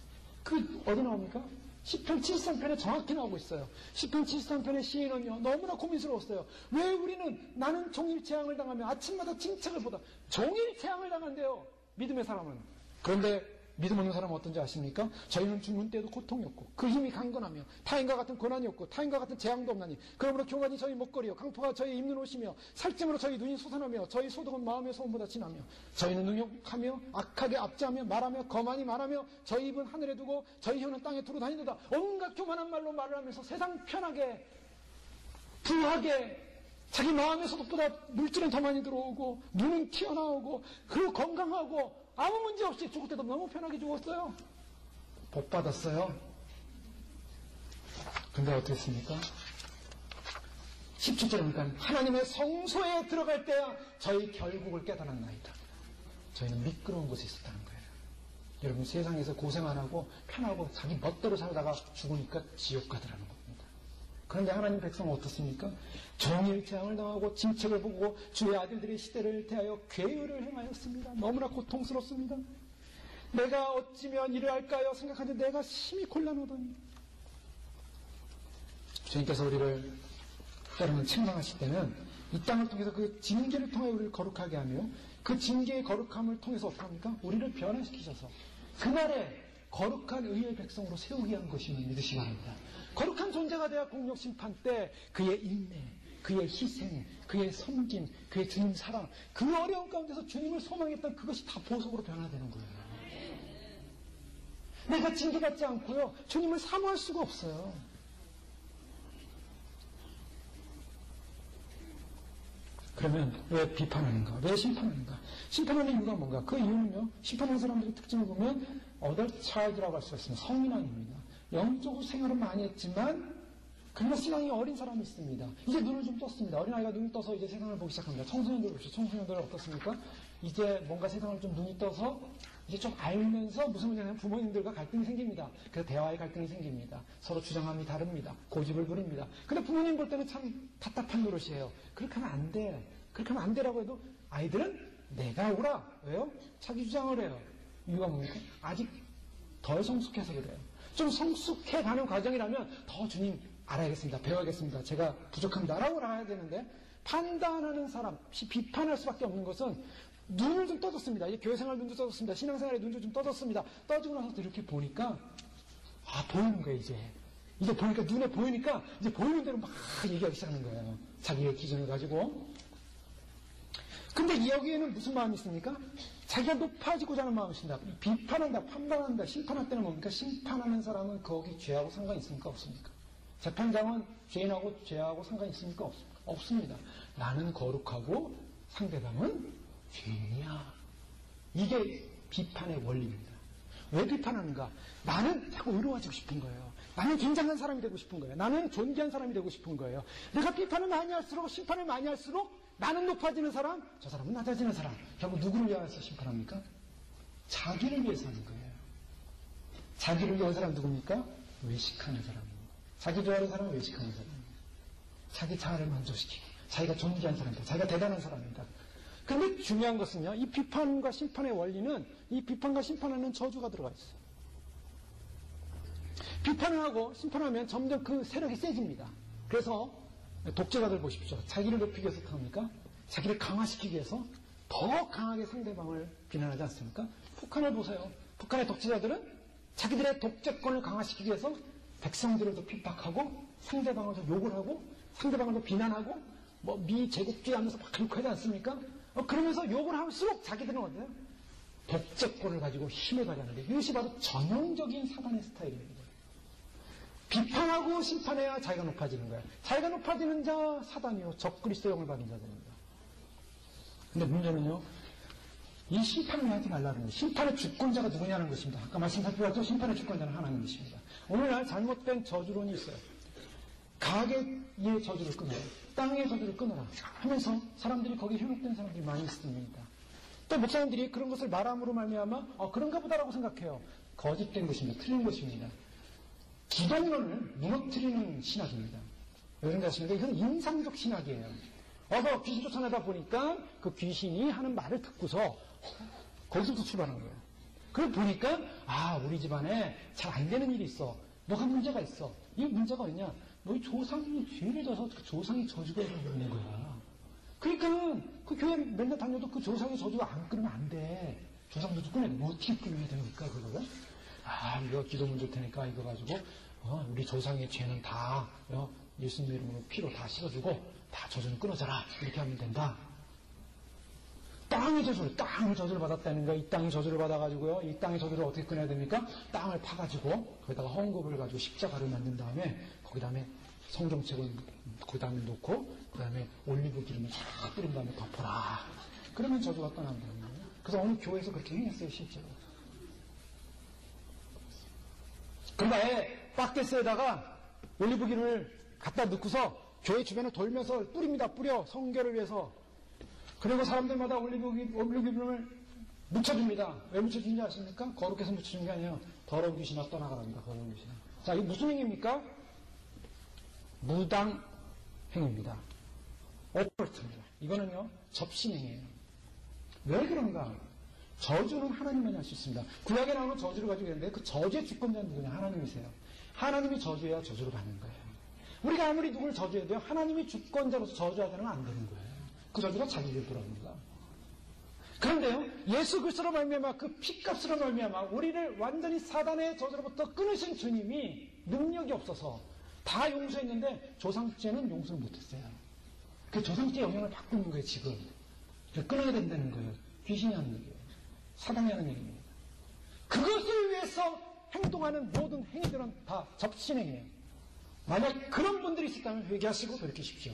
그 어디 나옵니까? 시편 73편에 정확히 나오고 있어요. 시편 73편의 시인은요, 너무나 고민스러웠어요. 왜 우리는 나는 종일 재앙을 당하며 아침마다 징책을 보다 종일 재앙을 당한대요, 믿음의 사람은. 그런데 믿음 없는 사람은 어떤지 아십니까? 저희는 죽는 때도 고통이 없고 그 힘이 강건하며 타인과 같은 고난이 없고 타인과 같은 재앙도 없나니 그러므로 교관이 저희 목걸이요 강포가 저희 입는 옷이며 살찜으로 저희 눈이 솟아나며 저희 소득은 마음의 소음보다 진하며 저희는 능욕하며 악하게 압제하며 말하며 거만히 말하며 저희 입은 하늘에 두고 저희 혀는 땅에 두루 다니도다. 온갖 교만한 말로 말을 하면서 세상 편하게 부하게 자기 마음의 소득보다 물질은 더 많이 들어오고 눈은 튀어나오고 그리고 건강하고 아무 문제 없이 죽을 때도 너무 편하게 죽었어요. 복 받았어요. 근데 어떻게 했습니까? 17절이니까 하나님의 성소에 들어갈 때야 저희 결국을 깨달았나이다. 저희는 미끄러운 곳에 있었다는 거예요. 여러분, 세상에서 고생 안 하고 편하고 자기 멋대로 살다가 죽으니까 지옥 가더라는 겁니다. 그런데 하나님 백성은 어떻습니까? 종일 재앙을 당하고 징책을 보고 주의 아들들의 시대를 대하여 괴유를 행하였습니다. 너무나 고통스럽습니다. 내가 어찌면 이를 할까요? 생각하는데 내가 심히 곤란하더니. 주님께서 우리를 때로는 책망하실 때는 이 땅을 통해서 그 징계를 통해 우리를 거룩하게 하며 그 징계의 거룩함을 통해서 어떻게 합니까? 우리를 변화시키셔서 그날에 거룩한 의의 백성으로 세우게 한 것임을 믿으시기 바랍니다. 거룩한 존재가 되어 공력 심판 때 그의 인내, 그의 희생, 그의 섬김, 그의 주님 사랑, 그 어려운 가운데서 주님을 소망했던 그것이 다 보석으로 변화되는 거예요. 내가 징계받지 않고요, 주님을 사모할 수가 없어요. 그러면 왜 비판하는가? 왜 심판하는가? 심판하는 이유가 뭔가? 그 이유는요, 심판하는 사람들의 특징을 보면 어덜 차일드라고 할 수가 있습니다. 성인왕입니다. 영적으로 생활은 많이 했지만 그러나 신앙이 어린 사람이 있습니다. 이제 눈을 좀 떴습니다. 어린아이가 눈을 떠서 이제 세상을 보기 시작합니다. 청소년들 보십시오. 청소년들은 어떻습니까? 이제 뭔가 세상을 좀 눈이 떠서 이제 좀 알면서 무슨 문제냐면 부모님들과 갈등이 생깁니다. 그래서 대화의 갈등이 생깁니다. 서로 주장함이 다릅니다. 고집을 부립니다. 근데 부모님 볼 때는 참 답답한 노릇이에요. 그렇게 하면 안 돼. 그렇게 하면 안 되라고 해도 아이들은 내가 오라. 왜요? 자기 주장을 해요. 이유가 뭡니까? 아직 덜 성숙해서 그래요. 좀 성숙해가는 과정이라면 더 주님 알아야겠습니다. 배워야겠습니다. 제가 부족합니다. 라고 알아야 되는데 판단하는 사람, 비판할 수밖에 없는 것은 눈을 좀 떠졌습니다. 이제 교회생활 눈도 떠졌습니다. 신앙생활의 눈도 좀 떠졌습니다. 떠지고 나서 이렇게 보니까 보이는 거예요. 이제 보니까 눈에 보이니까 이제 보이는 대로 막 얘기하기 시작하는 거예요. 자기의 기준을 가지고. 근데 여기에는 무슨 마음이 있습니까? 자기가 높아지고자 하는 마음이 있습니다. 비판한다, 판단한다, 심판할 때는 뭡니까? 심판하는 사람은 거기 죄하고 상관이 있습니까? 없습니까? 재판장은 죄인하고 죄하고 상관이 있습니까? 없습니다. 나는 거룩하고 상대방은 죄인이야. 이게 비판의 원리입니다. 왜 비판하는가? 나는 자꾸 의로워지고 싶은 거예요. 나는 굉장한 사람이 되고 싶은 거예요. 나는 존귀한 사람이 되고 싶은 거예요. 내가 비판을 많이 할수록, 심판을 많이 할수록 나는 높아지는 사람, 저 사람은 낮아지는 사람. 결국 누구를 위해서 심판합니까? 자기를 위해서 하는 거예요. 자기를 위한 사람 누굽니까? 외식하는 사람입니다. 자기 좋아하는 사람은 외식하는 사람입니다. 자기 자아를 만족시키고 자기가 존귀한 사람이다. 자기가 대단한 사람이다. 근데 중요한 것은요, 이 비판과 심판의 원리는 이 비판과 심판에는 저주가 들어가 있어요. 비판을 하고 심판하면 점점 그 세력이 세집니다. 그래서 독재자들 보십시오. 자기를 높이기 위해서 어떻게 합니까? 자기를 강화시키기 위해서 더 강하게 상대방을 비난하지 않습니까? 북한을 보세요. 북한의 독재자들은 자기들의 독재권을 강화시키기 위해서 백성들을 더 핍박하고 상대방을 더 욕을 하고 상대방을 더 비난하고 미 제국주의 하면서 막 욕하지 않습니까? 그러면서 욕을 할수록 자기들은 어때요? 독재권을 가지고 힘을 가져는데 이것이 바로 전형적인 사단의 스타일입니다. 비판하고 심판해야 자기가 높아지는 거예요. 자기가 높아지는 자 사단이요. 적그리스도형을 받은 자들입니다. 근데 문제는요. 이 심판을 하지 말라는 거예요. 심판의 주권자가 누구냐는 것입니다. 아까 말씀 살펴봤죠? 심판의 주권자는 하나님이십니다. 오늘날 잘못된 저주론이 있어요. 가게의 저주를 끊어라. 땅의 저주를 끊어라. 하면서 사람들이 거기에 현혹된 사람들이 많이 있습니다. 또 목사님들이 그런 것을 말함으로 말미암아 그런가 보다라고 생각해요. 거짓된 것입니다. 틀린 것입니다. 기독론을 무너뜨리는 신학입니다. 왜 그런가 하십니까? 이건 인상적 신학이에요. 어서 귀신 쫓아내다 보니까 그 귀신이 하는 말을 듣고서 거기서부터 출발한 거예요. 그걸 보니까 우리 집안에 잘 안 되는 일이 있어. 뭐가 문제가 있어. 이 문제가 어디냐? 너희 조상이 죄를 져서 그 조상이 저주가 있는 거야. 그러니까 그 교회 맨날 다녀도 그 조상의 저주가 안 끊으면 안 돼. 조상 저주 끊어야 돼. 뭐 어떻게 끊어야 됩니까? 그거를? 이거 기도 문제 테니까 이거 가지고 우리 조상의 죄는 다 예수님 이름으로 피로 다 씻어주고 다 저주는 끊어져라. 이렇게 하면 된다. 땅의 저주를 받았다는 거예요. 이 땅의 저주를 받아가지고요. 이 땅의 저주를 어떻게 끊어야 됩니까? 땅을 파가지고 거기다가 헌금을 가지고 십자가를 만든 다음에 거기 다음에 성경책을 그 다음에 놓고 그 다음에 올리브 기름을 쫙 뿌린 다음에 덮어라. 그러면 저주가 떠난다는 거예요. 그래서 어느 교회에서 그렇게 행했어요. 실제로. 그러니까 바켓에다가 올리브 기름을 갖다 넣고서 교회 주변에 돌면서 뿌립니다. 뿌려. 성결을 위해서. 그리고 사람들마다 올리브 기름을 묻혀줍니다. 왜 묻혀주는지 아십니까? 거룩해서 묻혀주는 게 아니에요. 더러운 귀신아 떠나가랍니다. 더러운 귀신아. 자, 이게 무슨 행위입니까? 무당 행위입니다. 오컬트입니다. 이거는요, 접신행위예요. 왜 그런가? 저주는 하나님만이 할 수 있습니다. 구약에 나오는 저주를 가지고 있는데 그 저주의 주권자는 누구냐? 하나님이세요. 하나님이 저주해야 저주를 받는 거예요. 우리가 아무리 누구를 저주해도 하나님이 주권자로서 저주하자는 건 안 되는 거예요. 그 저주가 자기를 돌아옵니다. 그런데요, 예수 그리스도로 말미암아 그 피값으로 말미암아 우리를 완전히 사단의 저주로부터 끊으신 주님이 능력이 없어서 다 용서했는데 조상죄는 용서를 못했어요. 그 조상죄의 영향을 받고 있는 거예요. 지금 끊어야 된다는 거예요. 귀신이 하는 얘기예요. 사단이 하는 얘기입니다. 그것을 위해서 행동하는 모든 행위들은 다 접신행위예요. 만약 그런 분들이 있었다면 회개하시고 돌이키십시오.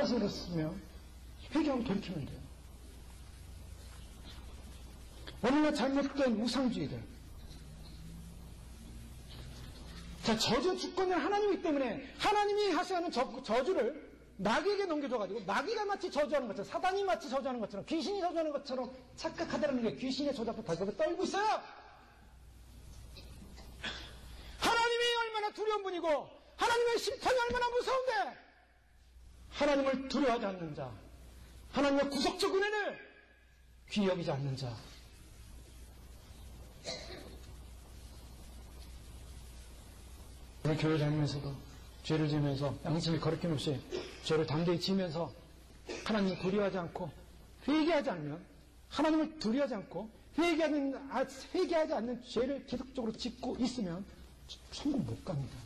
몰라서 그랬으면 회개하고 돌이키면 돼요. 오늘날 잘못된 우상주의들. 자, 저주 주권은 하나님이기 때문에 하나님이 하시는 저주를 마귀에게 넘겨줘가지고 마귀가 마치 저주하는 것처럼, 사단이 마치 저주하는 것처럼, 귀신이 저주하는 것처럼 착각하다는 게 귀신의 저주 앞에 다시 떨고 있어요. 하나님이 얼마나 두려운 분이고 하나님의 심판이 얼마나 무서운데, 하나님을 두려워하지 않는 자, 하나님의 구속적 은혜를 귀히 여기지 않는 자, 우리 교회 다니면서도 죄를 지으면서 양심이 거리낌 없이 죄를 담대히 지면서 하나님을 두려워하지 않고 회개하지 않으면, 하나님을 두려워하지 않고 회개하지 않는 죄를 계속적으로 짓고 있으면 천국 못 갑니다.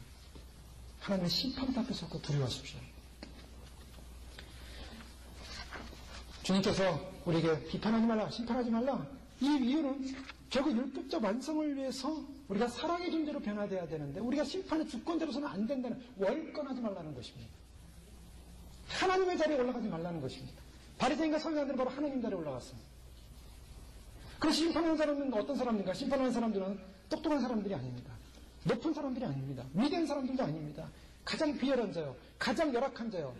하나님의 심판 앞에서 두려워하십시오. 주님께서 우리에게 비판하지 말라, 심판하지 말라. 이 이유는 결국 율법적 완성을 위해서 우리가 사랑의 존재로 변화되어야 되는데, 우리가 심판의 주권자로서는 안 된다는, 월권하지 말라는 것입니다. 하나님의 자리에 올라가지 말라는 것입니다. 바리새인과 서기관들은 바로 하나님 자리에 올라갔습니다. 그래서 심판하는 사람은 어떤 사람인가? 심판하는 사람들은 똑똑한 사람들이 아닙니다. 높은 사람들이 아닙니다. 위대한 사람들도 아닙니다. 가장 비열한 자요, 가장 열악한 자요,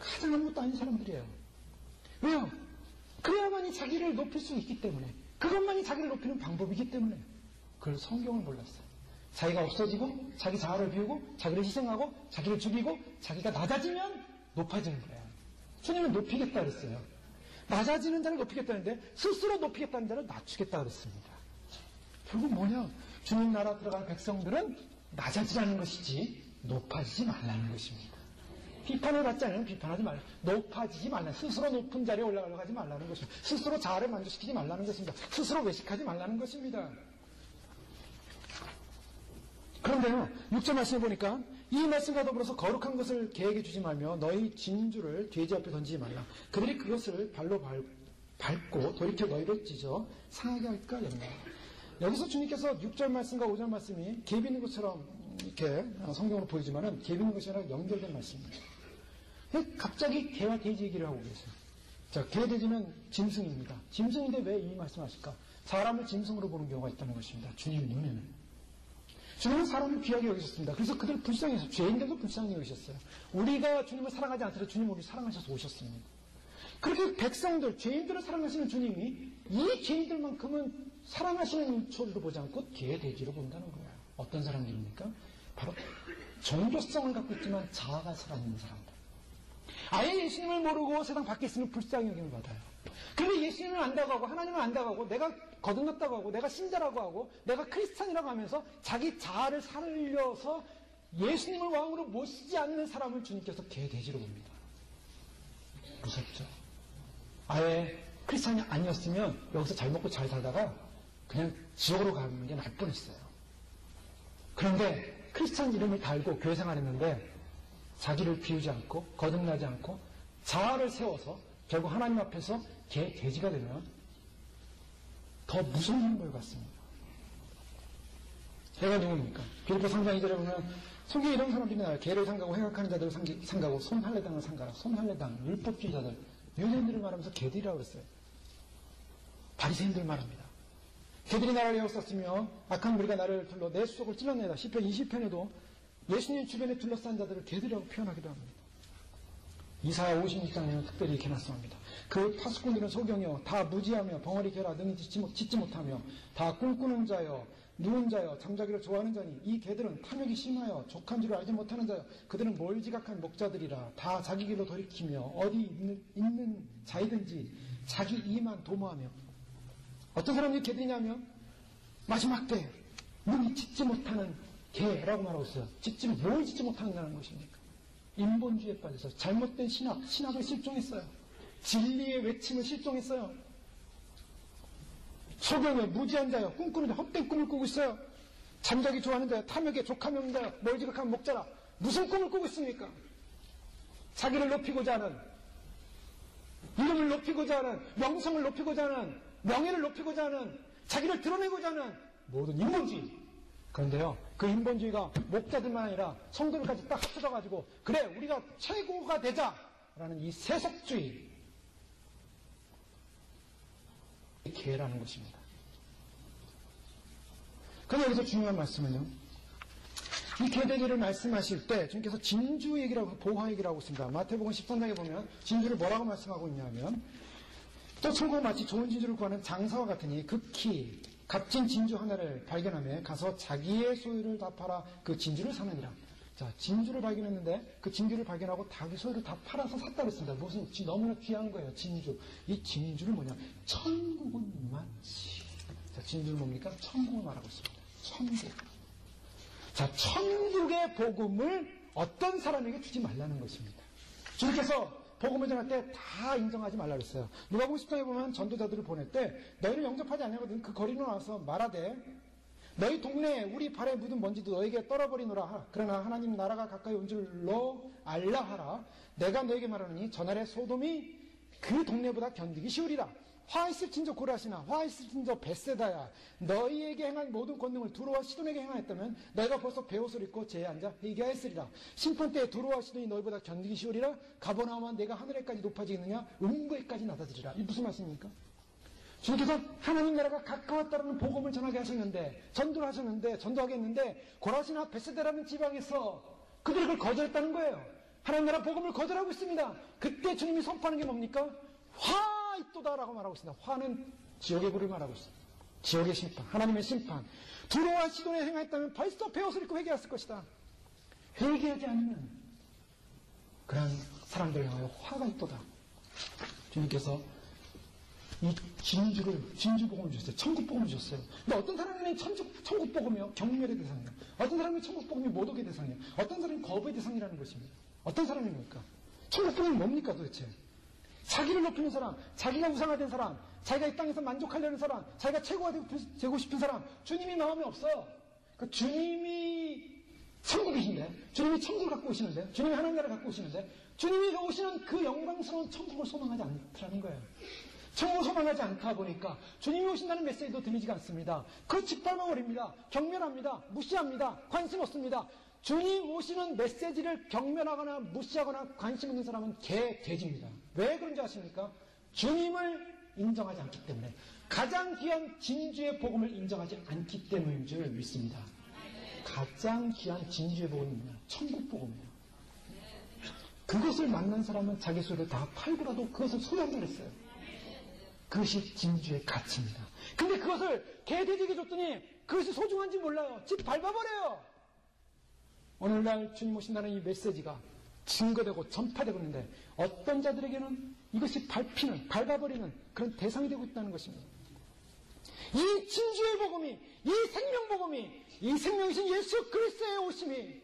가장 아무것도 아닌 사람들이에요. 왜요? 그래야만이 자기를 높일 수 있기 때문에, 그것만이 자기를 높이는 방법이기 때문에. 그걸 성경을 몰랐어요. 자기가 없어지고 자기 자아를 비우고 자기를 희생하고 자기를 죽이고 자기가 낮아지면 높아지는 거예요. 주님은 높이겠다 그랬어요. 낮아지는 자를 높이겠다는데 스스로 높이겠다는 자를 낮추겠다 그랬습니다. 결국 뭐냐? 주님 나라 들어간 백성들은 낮아지라는 것이지 높아지지 말라는 것입니다. 비판을 받지 않으면 비판하지 말라. 높아지지 말라. 스스로 높은 자리에 올라가려고 하지 말라는 것입니다. 스스로 자아를 만족시키지 말라는 것입니다. 스스로 외식하지 말라는 것입니다. 그런데요, 6절 말씀해 보니까 이 말씀과 더불어서 거룩한 것을 계획해 주지 말며 너희 진주를 돼지 앞에 던지지 말라. 그들이 그것을 발로 밟고 돌이켜 너희를 찢어 상하게 할까 합니다. 여기서 주님께서 6절 말씀과 5절 말씀이 갭 있는 것처럼 이렇게 성경으로 보이지만은 갭 있는 것이 아니라 연결된 말씀입니다. 갑자기 개와 돼지 얘기를 하고 계세요. 자, 개, 돼지는 짐승입니다. 짐승인데 왜 이 말씀하실까? 사람을 짐승으로 보는 경우가 있다는 것입니다. 주님 눈에는. 주님은 사람을 귀하게 여기셨습니다. 그래서 그들 불쌍해서, 죄인들도 불쌍히 여기셨어요. 우리가 주님을 사랑하지 않더라도 주님 우리를 사랑하셔서 오셨습니다. 그렇게 백성들, 죄인들을 사랑하시는 주님이 이 죄인들만큼은 사랑하시는 처리로 보지 않고 개, 돼지로 본다는 거예요. 어떤 사람들입니까? 바로 종교성을 갖고 있지만 자아가 살아있는 사람들. 아예 예수님을 모르고 세상 밖에 있으면 불쌍히 여김을 받아요. 그런데 예수님을 안다고 하고 하나님을 안다고 하고 내가 거듭났다고 하고 내가 신자라고 하고 내가 크리스찬이라고 하면서 자기 자아를 살려서 예수님을 왕으로 모시지 않는 사람을 주님께서 개, 돼지로 봅니다. 무섭죠? 아예 크리스찬이 아니었으면 여기서 잘 먹고 잘 살다가 그냥 지옥으로 가는 게 나을 뻔했어요. 그런데 크리스찬 이름을 달고 교회 생활했는데 자기를 비우지 않고 거듭나지 않고 자아를 세워서 결국 하나님 앞에서 개, 돼지가 되면 더 무서운 형벌 같습니다. 개가 누굽니까? 빌립보 3장 2절에 보면 속에 이런 사람들이 나와요. 개를 상가고 행악하는 자들을 상가고 손할례당을 상가라. 손할례당, 율법주의자들, 유대인들을 말하면서 개들이라고 그랬어요. 바리새인들 말합니다. 개들이 나를 에워쌌으며 악한 무리가 나를 둘러 내 수속을 찔러내다. 시편 20편에도 예수님 주변에 둘러싼 자들을 개들이라고 표현하기도 합니다. 이사야 56장에는 특별히 이렇게 말씀합니다. 그 파수꾼들은 소경이요 다 무지하며 벙어리 개라 능히 짓지 못하며 다 꿈꾸는 자여 누운 자여 잠자기를 좋아하는 자니 이 개들은 탐욕이 심하여 족한 줄을 알지 못하는 자여 그들은 몰지각한 목자들이라 다 자기 길로 돌이키며 어디 있는 자이든지 자기 이만 도모하며. 어떤 사람이 개들이냐면 마지막 때 능히 짓지 못하는 개라고 말하고 있어요. 뭘 짓지 못하는다는 것입니까? 인본주의에 빠져서 잘못된 신학을 실종했어요. 진리의 외침을 실종했어요. 소경에 무지한 자요, 꿈꾸는 자, 헛된 꿈을 꾸고 있어요. 잠자기 좋아하는 자요, 탐욕에 족하면 자요, 멀지각한 목자라. 무슨 꿈을 꾸고 있습니까? 자기를 높이고자 하는, 이름을 높이고자 하는, 명성을 높이고자 하는, 명예를 높이고자 하는, 자기를 드러내고자 하는 모든 인본주의. 그런데요, 그 인본주의가 목자들만 아니라 성도들까지 딱 합쳐져가지고 그래 우리가 최고가 되자 라는 이 세속주의, 개라는 것입니다. 그런데 여기서 중요한 말씀은요, 이 개되기를 말씀하실 때 주님께서 진주 얘기라고, 보화 얘기를 하고 있습니다. 마태복음 13장에 보면 진주를 뭐라고 말씀하고 있냐면, 또 천국은 마치 좋은 진주를 구하는 장사와 같으니 극히 값진 진주 하나를 발견하며 가서 자기의 소유를 다 팔아 그 진주를 사느니라. 자, 진주를 발견했는데 그 진주를 발견하고 자기 소유를 다 팔아서 샀다고 했습니다. 무슨 너무나 귀한 거예요, 진주. 이 진주를 뭐냐? 천국은 마치. 자, 진주는 뭡니까? 천국을 말하고 있습니다. 천국. 자, 천국의 복음을 어떤 사람에게 주지 말라는 것입니다. 주님께서 복음을 전할 때 다 인정하지 말라 그랬어요. 누가복음 10장에 보면 전도자들을 보낼 때 너희를 영접하지 않냐거든 그 거리로 나와서 말하되 너희 동네에 우리 발에 묻은 먼지도 너에게 떨어버리노라. 그러나 하나님 나라가 가까이 온 줄로 알라 하라. 내가 너에게 말하노니 전날에 소돔이 그 동네보다 견디기 쉬우리라. 화 있을 진저 고라시나 화 있을 진저 벳세다야. 너희에게 행한 모든 권능을 두로와 시돈에게 행하였다면 너희가 벌써 베옷을 입고 제에 앉아 회개하였으리라. 심판 때에 두로와 시돈이 너희보다 견디기 쉬우리라. 가버나움은 내가 하늘에까지 높아지겠느냐 음부에까지 낮아지리라. 이 무슨 말씀입니까? 주님께서 하나님 나라가 가까웠다라는 복음을 전하게 하셨는데, 전도를 하셨는데, 전도하게 했는데, 고라시나 벳세다라는 지방에서 그들이 그걸 거절했다는 거예요. 하나님 나라 복음을 거절하고 있습니다. 그때 주님이 선포하는 게 뭡니까? 화 있도다라고 말하고 있습니다. 화는 지옥의 불을 말하고 있습니다. 지옥의 심판, 하나님의 심판. 두로와 시돈에 행하였다면 벌써 베옷을 입고 회개했을 것이다. 회개하지 않으면 그런 사람들 향하여 화가 있도다. 주님께서 이 진주복음을 주셨어요. 천국복음을 주셨어요. 근데 어떤 사람은 천국복음이요, 경멸의 대상이에요. 어떤 사람은 천국복음이 모독의 대상이에요. 어떤 사람은 거부의 대상이라는 것입니다. 어떤 사람입니까? 천국복음이 뭡니까 도대체? 자기를 높이는 사람, 자기가 우상화된 사람, 자기가 이 땅에서 만족하려는 사람, 자기가 최고가 되고 싶은 사람, 주님이 마음에 없어요. 그러니까 주님이 천국이신데, 주님이 천국을 갖고 오시는데, 주님이 하나님 나라를 갖고 오시는데, 주님이 오시는 그 영광스러운 천국을 소망하지 않더라는 거예요. 천국을 소망하지 않다 보니까 주님이 오신다는 메시지도 들리지가 않습니다. 그 짓밟아버립니다. 경멸합니다. 무시합니다. 관심 없습니다. 주님 오시는 메시지를 경멸하거나 무시하거나 관심 없는 사람은 돼지입니다. 왜 그런지 아십니까? 주님을 인정하지 않기 때문에, 가장 귀한 진주의 복음을 인정하지 않기 때문인 줄 믿습니다. 가장 귀한 진주의 복음은 천국 복음이에요. 그것을 만난 사람은 자기 소유를 다 팔고라도 그것을 소유한다 그랬어요. 그것이 진주의 가치입니다. 근데 그것을 개돼지에게 줬더니 그것이 소중한지 몰라요. 집 밟아버려요. 오늘날 주님 오신다는 이 메시지가 증거되고 전파되고 있는데 어떤 자들에게는 이것이 밟아버리는 그런 대상이 되고 있다는 것입니다. 이 진주의 복음이, 이 생명복음이, 이 생명이신 예수 그리스도의 오심이,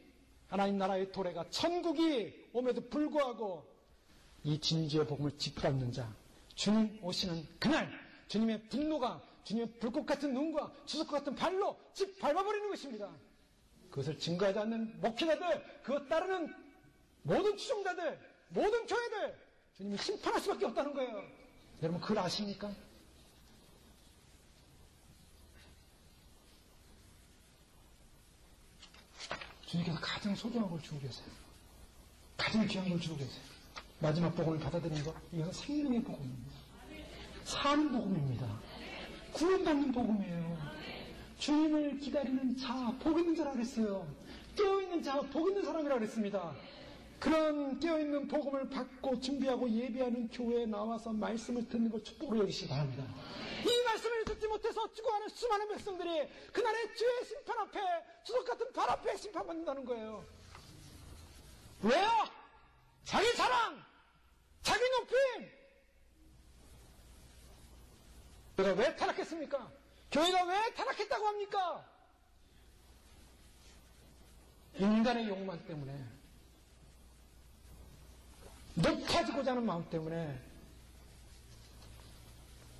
하나님 나라의 도래가 천국이 옴에도 불구하고 이 진주의 복음을 짓밟는 자, 주님 오시는 그날 주님의 분노가 주님의 불꽃 같은 눈과 주석과 같은 발로 짓밟아버리는 것입니다. 그것을 증거하지 않는 목회자들, 그것 따르는 모든 추종자들, 모든 교회들, 주님이 심판할 수밖에 없다는 거예요. 여러분 그걸 아십니까? 주님께서 가장 소중한 걸 주고 계세요. 가장 귀한 걸 주고 계세요. 마지막 복음을 받아들이는 것, 이것은 생명의 복음입니다. 사는 복음입니다. 구원받는 복음이에요. 주님을 기다리는 자, 복 있는 자라고 그랬어요. 깨어있는 자, 복 있는 사람이라고 그랬습니다. 그런 깨어있는 복음을 받고 준비하고 예비하는 교회에 나와서 말씀을 듣는 걸 축복으로 여기시기 바랍니다. 이 말씀을 듣지 못해서 죽어가는 수많은 백성들이 그날의 주의 심판 앞에, 주석 같은 발 앞에 심판받는다는 거예요. 왜요? 자기 자랑, 자기 높임. 교회가 왜 타락했습니까? 교회가 왜 타락했다고 합니까? 인간의 욕망 때문에, 높아지고자 하는 마음 때문에.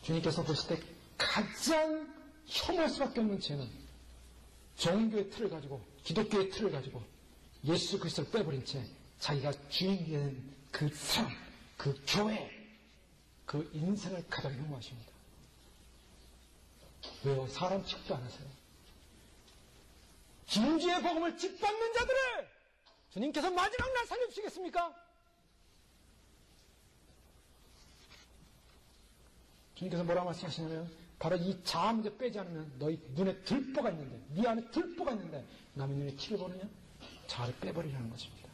주님께서 보실 때 가장 혐오할 수밖에 없는 죄는 종교의 틀을 가지고, 기독교의 틀을 가지고 예수 그리스도를 빼버린 채 자기가 주인이 된 그 사람, 그 교회, 그 인생을 가장 혐오하십니다. 왜요? 사람 취급도 안 하세요. 진주의 복음을 짓밟는 자들을 주님께서 마지막 날 살려주시겠습니까? 주님께서 뭐라고 말씀하시냐면 바로 이 자아 문제 빼지 않으면 너희 눈에 들보가 있는데, 네 안에 들보가 있는데 남의 눈에 티를 보느냐? 자아를 빼버리라는 것입니다.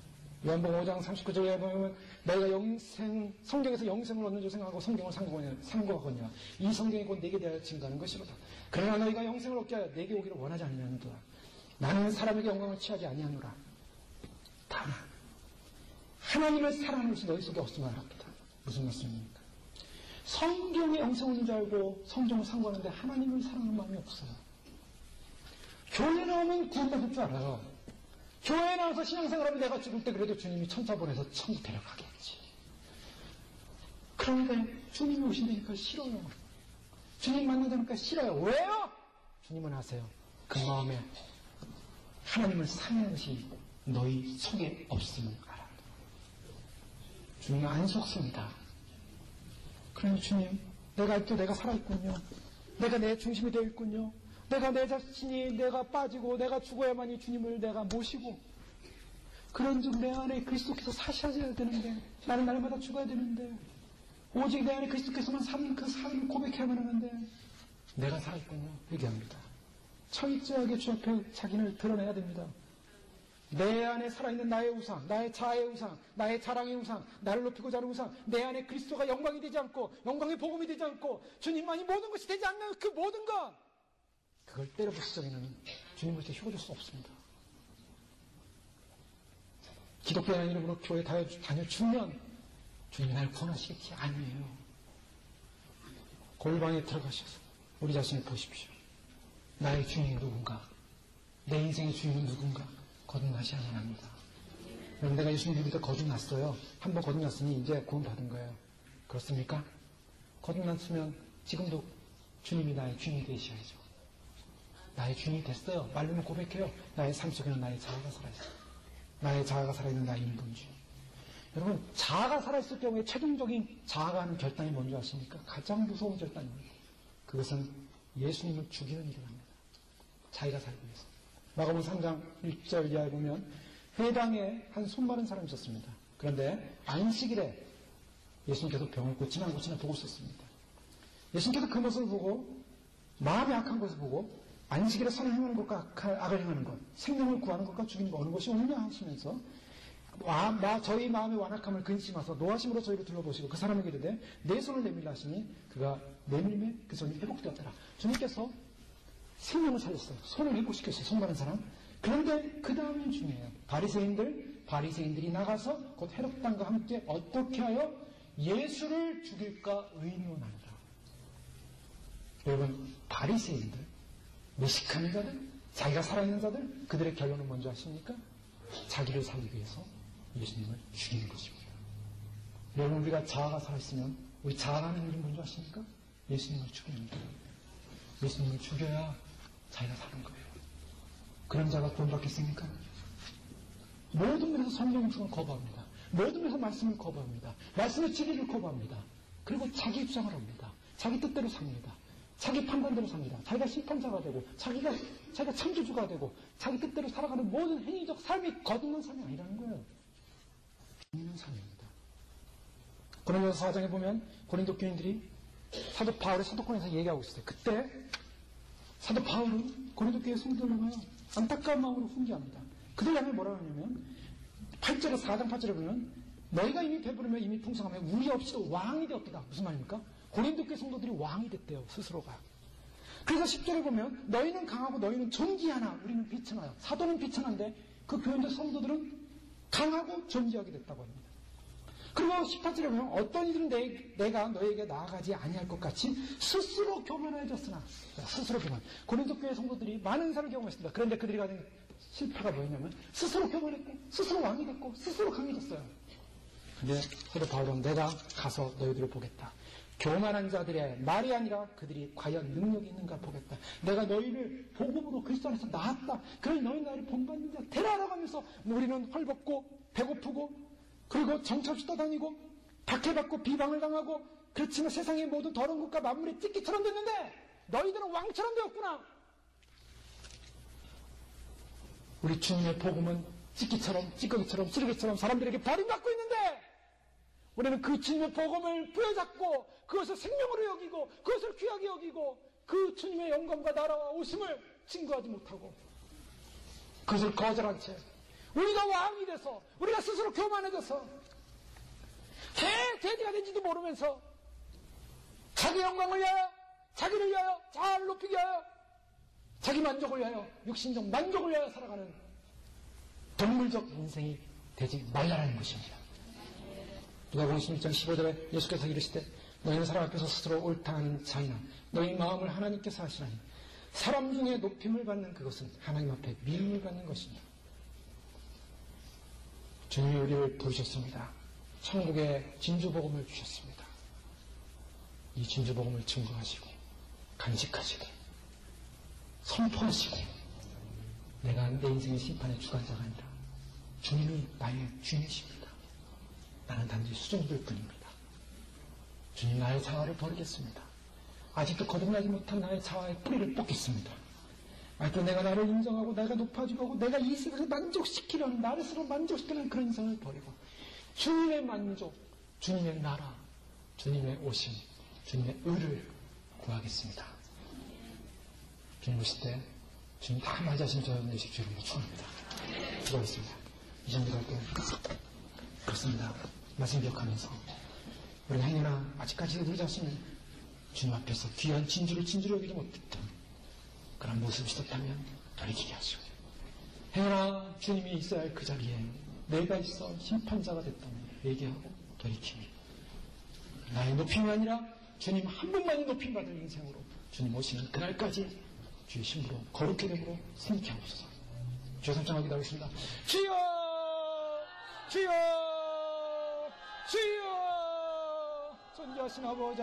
요한복음 5장 39절에 보면 너희가 성경에서 영생을 얻는 줄 생각하고 성경을 상고하거냐. 이 성경이 곧 내게 대하여 증거하는 것이로다. 그러나 너희가 영생을 얻게 하여 내게 오기를 원하지 않느냐도다. 나는 사람에게 영광을 취하지 아니하노라. 다만 하나님을 사랑하는 것이 너희 속에 없으면 알았다. 무슨 말씀입니까? 성경에 영생을 얻는 줄 알고 성경을 상고하는데 하나님을 사랑하는 마음이 없어요. 교회 나오면 구원받을 줄 알아요. 교회에 나와서 신앙생활하면 내가 죽을 때 그래도 주님이 천사 보내서 천국 데려가겠지. 그런데 주님이 오신다니까 싫어요. 주님 만나자니까 싫어요. 왜요? 주님은 아세요. 그 마음에 하나님을 사랑하는 것이 너희 속에 없음을 알아. 주님은 안 속습니다. 그러니 주님, 내가 아직도 내가 살아있군요. 내가 내 중심이 되어 있군요. 내가 내 자신이 내가 빠지고 내가 죽어야만이 주님을 내가 모시고 그런즉 내 안에 그리스도께서 사셔야 되는데 나는 날마다 죽어야 되는데 오직 내 안에 그리스도께서만 사는 그 삶을 고백해야만 하는데 내가 살아있군요. 얘기합니다. 철저하게 주 앞에 자기를 드러내야 됩니다. 내 안에 살아있는 나의 우상, 나의 자아의 우상, 나의 자랑의 우상, 나를 높이고자 하는 우상, 내 안에 그리스도가 영광이 되지 않고 영광의 복음이 되지 않고 주님만이 모든 것이 되지 않는 그 모든 것, 그걸 때려부수 적에는 주님으로부터 휴가 줄 수 없습니다. 기독교라는 이름으로 교회 다녀 주면 주님이 날 구원하시겠지? 아니에요. 골방에 들어가셔서 우리 자신을 보십시오. 나의 주인이 누군가? 내 인생의 주인은 누군가? 거듭나셔야만 합니다. 여러분, 내가 예수님 믿을 때 거듭났어요. 한번 거듭났으니 이제 구원받은 거예요. 그렇습니까? 거듭났으면 지금도 주님이 나의 주인이 되셔야죠. 나의 주인이 됐어요. 말로는 고백해요. 나의 삶 속에는 나의 자아가 살아있어요. 나의 자아가 살아있는 나의 인본주의. 여러분, 자아가 살아있을 경우에 최종적인 자아가 하는 결단이 뭔지 아십니까? 가장 무서운 결단입니다. 그것은 예수님을 죽이는 일을 합니다. 자기가 살기 위해서. 마가복음 3장 1절 이하에 보면 회당에 한 손마른 사람이 있었습니다. 그런데 안식일에 예수님께서 병을 고치나 안 고치나 보고 있었습니다. 예수님께서 그 모습을 보고 마음이 악한 것을 보고 안식일에 선을 행하는 것과 악을 행하는 것, 생명을 구하는 것과 죽이는 것 어느 것이 옳냐 하시면서 저희 마음의 완악함을 근심하서 노하심으로 저희를 둘러보시고 그 사람에게 이르되 내 손을 내밀라 하시니 그가 내밀매 그 손이 회복되었더라. 주님께서 생명을 살렸어요. 손을 회복시켰어요. 손마른 사람. 그런데 그 다음이 중요해요. 바리새인들이 나가서 곧 헤롯 왕과 함께 어떻게 하여 예수를 죽일까 의논하느라. 여러분, 바리새인들, 무식한 자들, 자기가 살아있는 자들, 그들의 결론은 뭔지 아십니까? 자기를 살리기 위해서 예수님을 죽이는 것입니다. 여러분, 우리가 자아가 살아있으면 우리 자아가 하는 일이 뭔지 아십니까? 예수님을 죽이는 거예요. 예수님을 죽여야 자기가 사는 거예요. 그런 자가 구원받겠습니까? 모든 면에서 성경 말씀을 거부합니다. 모든 면에서 말씀을 거부합니다. 말씀의 진리를 거부합니다. 그리고 자기 입장을 합니다. 자기 뜻대로 삽니다. 자기 판단대로 삽니다. 자기가 심판자가 되고 자기가 창조주가 되고 자기 뜻대로 살아가는 모든 행위적 삶이 거듭난 삶이 아니라는 거예요. 죽는 삶입니다. 고린도서 4장에 보면 고린도 교인들이 사도 바울의 사도권에서 얘기하고 있어요. 그때 사도 바울은 고린도 교회 성도들을 안타까운 마음으로 훈계합니다. 그들 향해 뭐라고 하냐면 4장 8절에 보면 너희가 이미 배부르며 이미 풍성하며 우리 없이도 왕이 되었다. 무슨 말입니까? 고린도 교회 성도들이 왕이 됐대요. 스스로가. 그래서 10절에 보면 너희는 강하고 너희는 존귀하나 우리는 비천하여. 사도는 비천한데 그 교인들 성도들은 강하고 존귀하게 됐다고 합니다. 그리고 18절에 보면 어떤 이들은 내가 너에게 나아가지 아니할 것 같이 스스로 교만해졌으나. 스스로 교만. 고린도 교회 성도들이 많은 사람을 경험했습니다. 그런데 그들이 가진 실패가 뭐였냐면 스스로 교만했고 스스로 왕이 됐고 스스로 강해졌어요. 근데 사도 바울은 내가 가서 너희들을 보겠다. 교만한 자들의 말이 아니라 그들이 과연 능력이 있는가 보겠다. 내가 너희를 복음으로 그리스도 안에서 낳았다. 그러니 너희 나를 본받는 자 데려라고 하면서 우리는 헐벗고 배고프고 그리고 정처없이 떠다니고 박해받고 비방을 당하고 그렇지만 세상의 모든 더러운 것과 만물의 찢기처럼 됐는데 너희들은 왕처럼 되었구나. 우리 주님의 복음은 찢기처럼 찌꺼기처럼 쓰레기처럼 사람들에게 버림받고 있는데 우리는 그 주님의 복음을 부여잡고 그것을 생명으로 여기고 그것을 귀하게 여기고 그 주님의 영광과 나라와 오심을 증거하지 못하고 그것을 거절한 채 우리가 왕이 돼서 우리가 스스로 교만해져서 돼지가 된지도 모르면서 자기 영광을 위하여 자기를 위하여 자아를 높이기 위하여 자기 만족을 위하여 육신적 만족을 위하여 살아가는 동물적 인생이 되지 말라라는 것입니다. 누가복음 16장 15절에 예수께서 이르시되 너희는 사람 앞에서 스스로 옳다 하는 자이나 너희 마음을 하나님께서 하시나니 사람 중에 높임을 받는 그것은 하나님 앞에 미움을 받는 것입니다. 주님이 우리를 부르셨습니다. 천국의 진주복음을 주셨습니다. 이 진주복음을 증거하시고 간직하시고 선포하시고 내가 내 인생의 심판의 주관자가 아니라 주님이 나의 주인이십니다. 나는 단지 수종될 뿐입니다. 주님 나의 자아를 버리겠습니다. 아직도 거듭나지 못한 나의 자아의 뿌리를 뽑겠습니다. 아직도 내가 나를 인정하고 내가 높아지고 내가 이 세상을 만족시키려는 나를 스스로 만족시키는 그런 인생을 버리고 주님의 만족, 주님의 나라, 주님의 오심, 주님의 의를 구하겠습니다. 주님 오실 때 주님 다 맞이하신 저 예수 주님을 축원합니다. 기도하겠습니다. 이전 기도할게요. 그렇습니다. 말씀 기억하면서 우리가 행여나 아직까지도 우리 자신을 주님 앞에서 귀한 진주를 여기지 못했던 그런 모습이 있었다면 돌이키게 하시고 행여나 주님이 있어야 할 그 자리에 내가 있어 심판자가 됐다면 회개하고 돌이키니 나의 높임이 아니라 주님 한 분만이 높임 받을 인생으로 주님 오시는 그날까지 주의 신부로 거룩히 됨으로 승리케 하옵소서. 주여 삼창하게 기도하겠습니다. 주여 주여 주여 존귀하신 아버지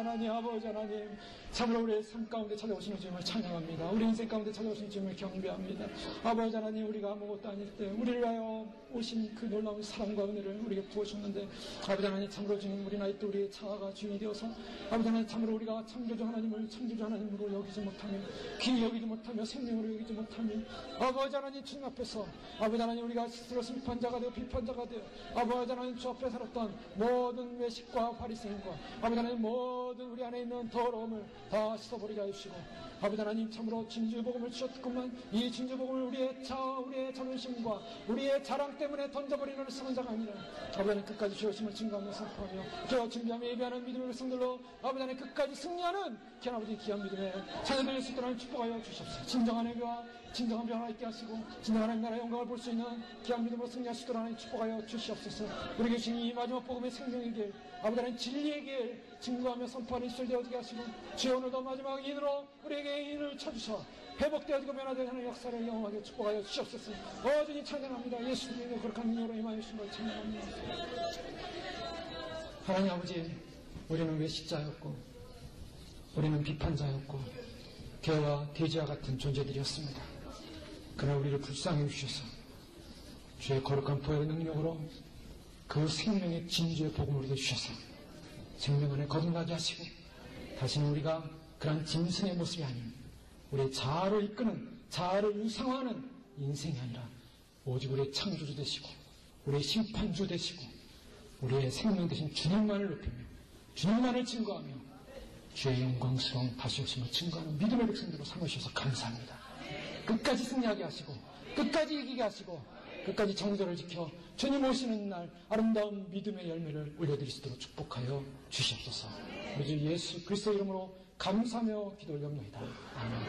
하나님 참으로 우리의 삶 가운데 찾아오시는 주님을 찬양합니다. 우리 인생 가운데 찾아오시는 주님을 경배합니다. 아버지 하나님 우리가 아무것도 아닐 때 우리를 위하여 오신 그 놀라운 사랑과 은혜를 우리에게 부어주셨는데 아버지 하나님 참으로 주님 우리 나이 때 우리의 자아가 주인이 되어서 아버지 하나님 참으로 우리가 창조주 하나님으로 여기지 못하며 귀히 여기지 못하며 생명으로 여기지 못하며 아버지 하나님 주님 앞에서 아버지 하나님 우리가 스스로 심판자가 되어 비판자가 되어 아버지 하나님 주 앞에 살았던 모든 외식과 바리새인과 아버지 하나님 모든 우리 안에 있는 더러움을 다 씻어버리게 하시고 아버지 하나님 참으로 진주복음을 주셨건만 이 진주복음을 우리의 자존심과 우리의 자랑 때문에 던져버리는 승원자가 아니라 아버지 하나님 끝까지 주여심을 증거하며 선포하며 저 준비하며 예배하는 믿음의 백성들로 아버지 하나님 끝까지 승리하는 귀한 아버지 귀한 믿음에 자녀들일 수 있도록 축복하여 주시옵소서. 진정한 예배와 진정한 변화 있게 하시고 진정한 하나님 나라의 영광을 볼 수 있는 귀한 믿음으로 승리하시도록 하나님 축복하여 주시옵소서. 우리 계신 이 마지막 복음의 생명의 길 아버지 하나님 진리의 길 증거하며 선포하는 입술 되어지게 하시고 주여 오늘도 마지막 인으로 우리에게 인을 쳐주셔 회복되어지고 변화되는 하나님의 역사를 영원하게 축복하여 주시옵소서. 주님 찬양합니다. 예수님의 거룩한 능력으로 임하여 주신 걸 찬양합니다. 하나님 아버지 우리는 외식자였고 우리는 비판자였고 개와 돼지와 같은 존재들이었습니다. 그러나 우리를 불쌍히 여주셔서 주의 거룩한 보혈의 능력으로 그 생명의 진주의 복음을 우리에게 주셔서 생명 안에 거듭나게 하시고 다시는 우리가 그런 짐승의 모습이 아닌 우리의 자아를 이끄는 자아를 유상화하는 인생이 아니라 오직 우리의 창조주 되시고 우리의 심판주 되시고 우리의 생명 되신 주님만을 높이며 주님만을 증거하며 주의 영광스러운 다시 오심을 증거하는 믿음의 백성들로 삼으셔서 감사합니다. 끝까지 승리하게 하시고 끝까지 이기게 하시고 끝까지 정절을 지켜 주님 오시는 날 아름다운 믿음의 열매를 올려드릴 수 있도록 축복하여 주시옵소서. 우리 주 예수 그리스도의 이름으로 감사하며 기도 올려옵나이다. 아멘.